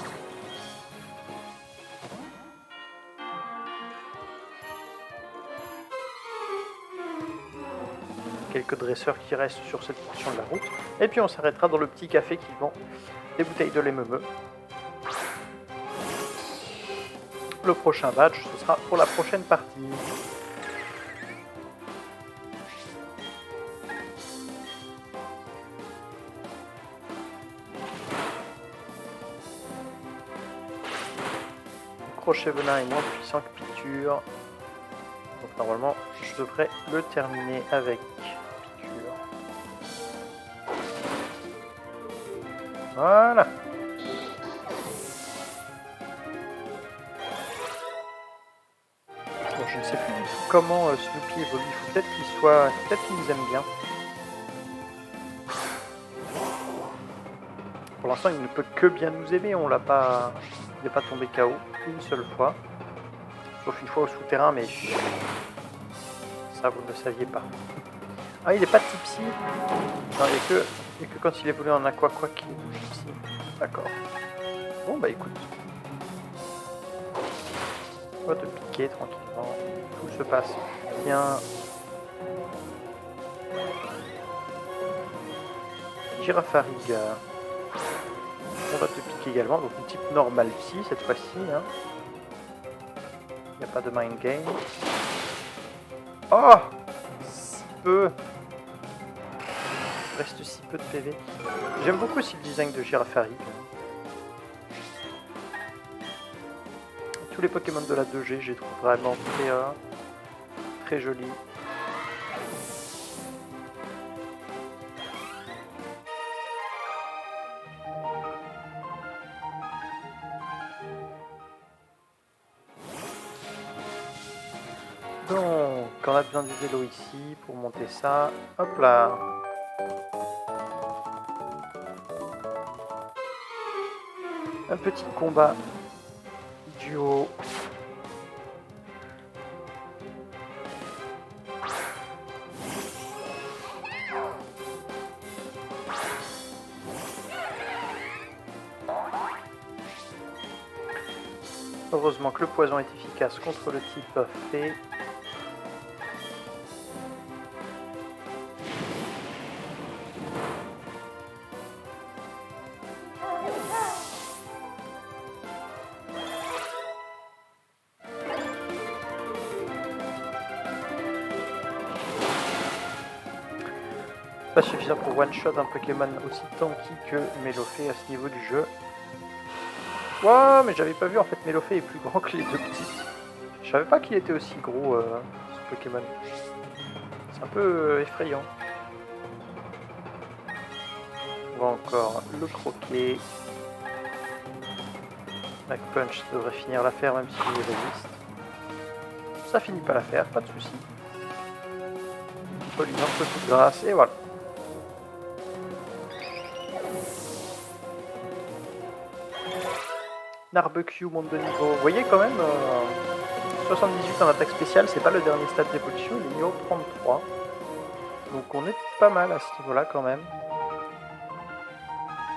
Quelques dresseurs qui restent sur cette portion de la route. Et puis on s'arrêtera dans le petit café qui vend des bouteilles de lait meumeux. Le prochain badge, ce sera pour la prochaine partie. Le crochet venin est moins puissant que piqûre. Donc normalement, je devrais le terminer avec piqûre. Voilà. Bon, je ne sais plus du tout comment Snoopy évolue. Il faut peut-être qu'il soit... Peut-être qu'il nous aime bien. Pour l'instant, il ne peut que bien nous aimer. On l'a pas... Il n'est pas tombé KO une seule fois. Sauf une fois au souterrain, mais... Ça, vous ne le saviez pas. Ah, il n'est pas tipsy. Non, il n'y a que quand il évolue en aqua qu'il est tipsy. D'accord. Bon, bah écoute. On va te piquer tranquillement. Tout se passe bien. Girafarig. On va te piquer également. Donc une type normale psy cette fois-ci. Hein. Il n'y a pas de mind game. Oh, si peu. Il reste si peu de PV. J'aime beaucoup aussi le design de Girafarig. Tous les Pokémon de la 2G, je les trouve vraiment très jolis. Donc, on a besoin du vélo ici pour monter ça. Hop là. Un petit combat duo. Heureusement que le poison est efficace contre le type fée. Pas suffisant pour one-shot un Pokémon aussi tanky que Melofée à ce niveau du jeu. Wow, mais j'avais pas vu en fait, Melofée est plus grand que les deux petites. Je savais pas qu'il était aussi gros ce Pokémon. C'est un peu effrayant. On va encore le croquer. Black Punch devrait finir l'affaire même s'il résiste. Ça finit pas l'affaire, pas de soucis. On lui un peu de grâce et voilà. Narbecu monte de niveau. Vous voyez quand même, 78 en attaque spéciale, c'est pas le dernier stade d'évolution, il est niveau 33. Donc on est pas mal à ce niveau-là quand même.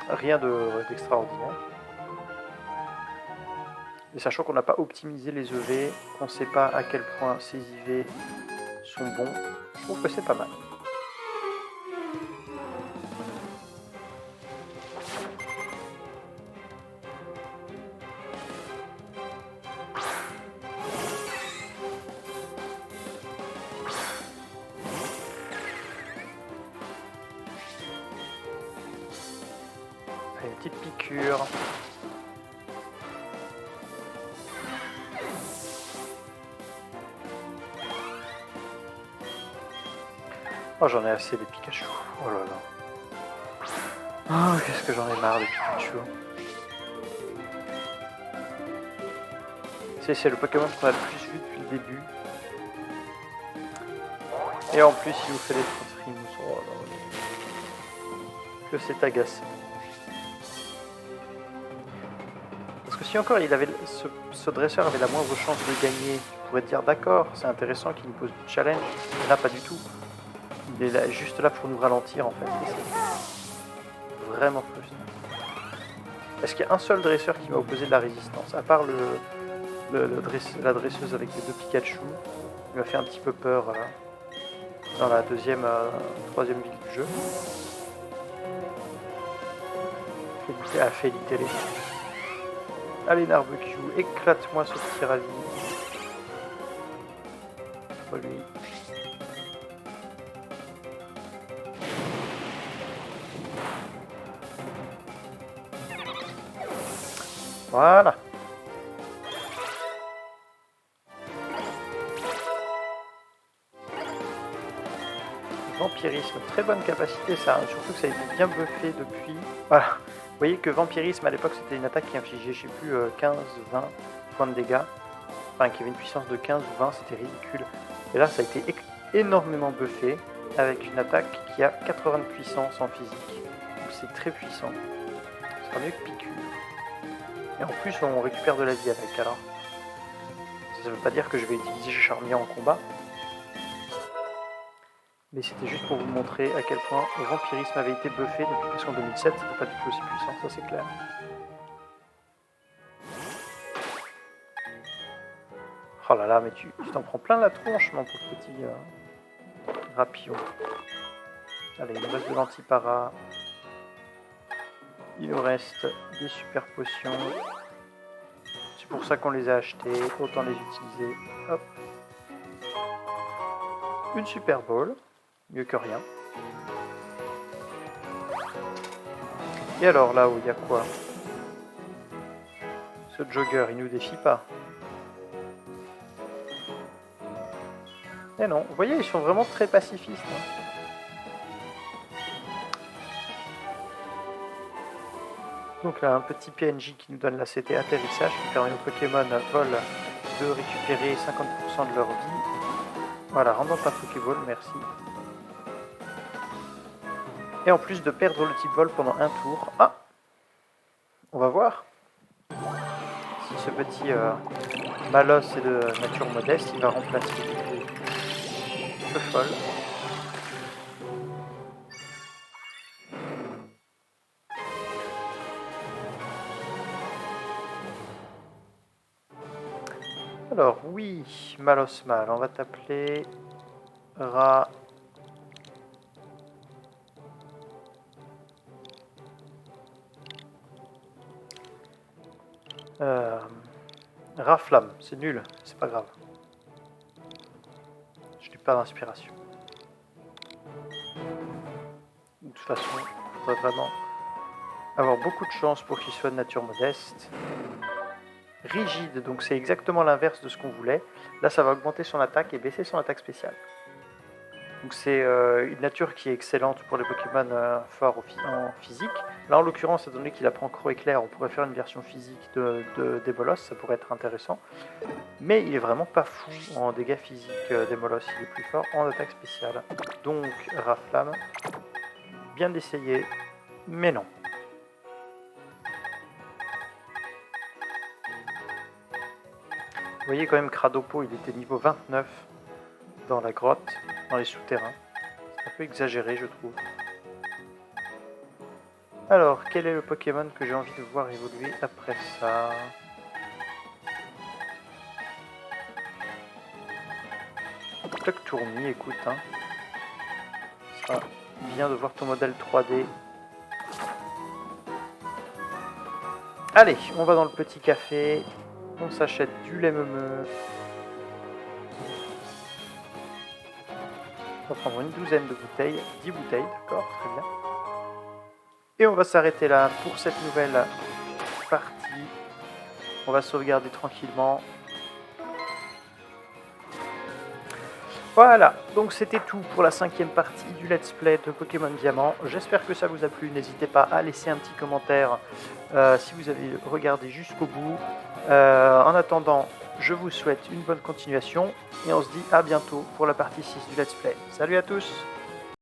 Rien d'extraordinaire. Et sachant qu'on n'a pas optimisé les EV, qu'on ne sait pas à quel point ces IV sont bons, je trouve que c'est pas mal. Une petite piqûre. Oh, j'en ai assez des Pikachu. Oh là là. Oh, qu'est-ce que j'en ai marre des Pikachu. C'est le Pokémon qu'on a le plus vu depuis le début. Et en plus, il nous fait des transfrimous. Oh là là. Que c'est agaçant. Si encore ce dresseur avait la moindre chance de gagner, tu pourrais te dire d'accord, c'est intéressant qu'il nous pose du challenge. Mais là, pas du tout. Il est là, juste là pour nous ralentir en fait. C'est vraiment frustrant. Est-ce qu'il y a un seul dresseur qui m'a opposé de la résistance? À part la dresseuse avec les 2 Pikachu, il m'a fait un petit peu peur dans la troisième ville du jeu. Félité les. Allez Narbecue, éclate-moi ce petit ravi. Pas lui. Voilà. Vampirisme, très bonne capacité ça, surtout que ça a été bien buffé depuis. Voilà. Vous voyez que Vampirisme à l'époque c'était une attaque qui infligeait, je sais plus, 15, 20 points de dégâts. Enfin, qui avait une puissance de 15 ou 20, c'était ridicule. Et là ça a été énormément buffé avec une attaque qui a 80 de puissance en physique. Donc c'est très puissant. Ce sera mieux que Piqûre. Et en plus on récupère de la vie avec, alors. Ça veut pas dire que je vais utiliser Charmillon en combat. Mais c'était juste pour vous montrer à quel point le vampirisme avait été buffé depuis parce qu'en 2007 c'était pas du tout aussi puissant, ça c'est clair. Oh là là, mais tu t'en prends plein la tronche, mon pauvre petit rapillon. Allez, il nous reste de l'antipara. Il nous reste des super potions. C'est pour ça qu'on les a achetés, autant les utiliser. Hop. Une super ball. Mieux que rien. Et alors là où il y a quoi? Ce jogger, il nous défie pas. Eh non, vous voyez, ils sont vraiment très pacifistes. Donc là, un petit PNJ qui nous donne la CT atterrissage, qui permet aux Pokémon vol de récupérer 50% de leur vie. Voilà, rentre dans ta Pokéball, merci. Et en plus de perdre le type vol pendant un tour. Ah! On va voir si ce petit Malos est de nature modeste, il va remplacer le folle. Alors oui, Malos Mal, on va t'appeler Ra. Raflamme, c'est nul, c'est pas grave. Je n'ai pas d'inspiration. De toute façon, il faudrait vraiment avoir beaucoup de chance pour qu'il soit de nature modeste. Rigide, donc c'est exactement l'inverse de ce qu'on voulait. Là, ça va augmenter son attaque et baisser son attaque spéciale. Donc c'est une nature qui est excellente pour les Pokémon forts en physique. Là en l'occurrence, étant donné qu'il apprend Croc-Éclair, on pourrait faire une version physique d'Ebolos, ça pourrait être intéressant. Mais il est vraiment pas fou en dégâts physiques d'Ebolos, il est plus fort en attaque spéciale. Donc Raflamme, bien d'essayer, mais non. Vous voyez quand même Cradopo, il était niveau 29 dans la grotte, dans les souterrains. C'est un peu exagéré, je trouve. Alors, quel est le Pokémon que j'ai envie de voir évoluer après ça? Tourmi, écoute, hein. Ça sera bien de voir ton modèle 3D. Allez, on va dans le petit café. On s'achète du lait meumeux. On va prendre une douzaine de bouteilles, 10 bouteilles, d'accord, très bien. Et on va s'arrêter là pour cette nouvelle partie. On va sauvegarder tranquillement. Voilà, donc c'était tout pour la 5e partie du Let's Play de Pokémon Diamant. J'espère que ça vous a plu. N'hésitez pas à laisser un petit commentaire si vous avez regardé jusqu'au bout. En attendant, je vous souhaite une bonne continuation et on se dit à bientôt pour la partie 6 du Let's Play. Salut à tous!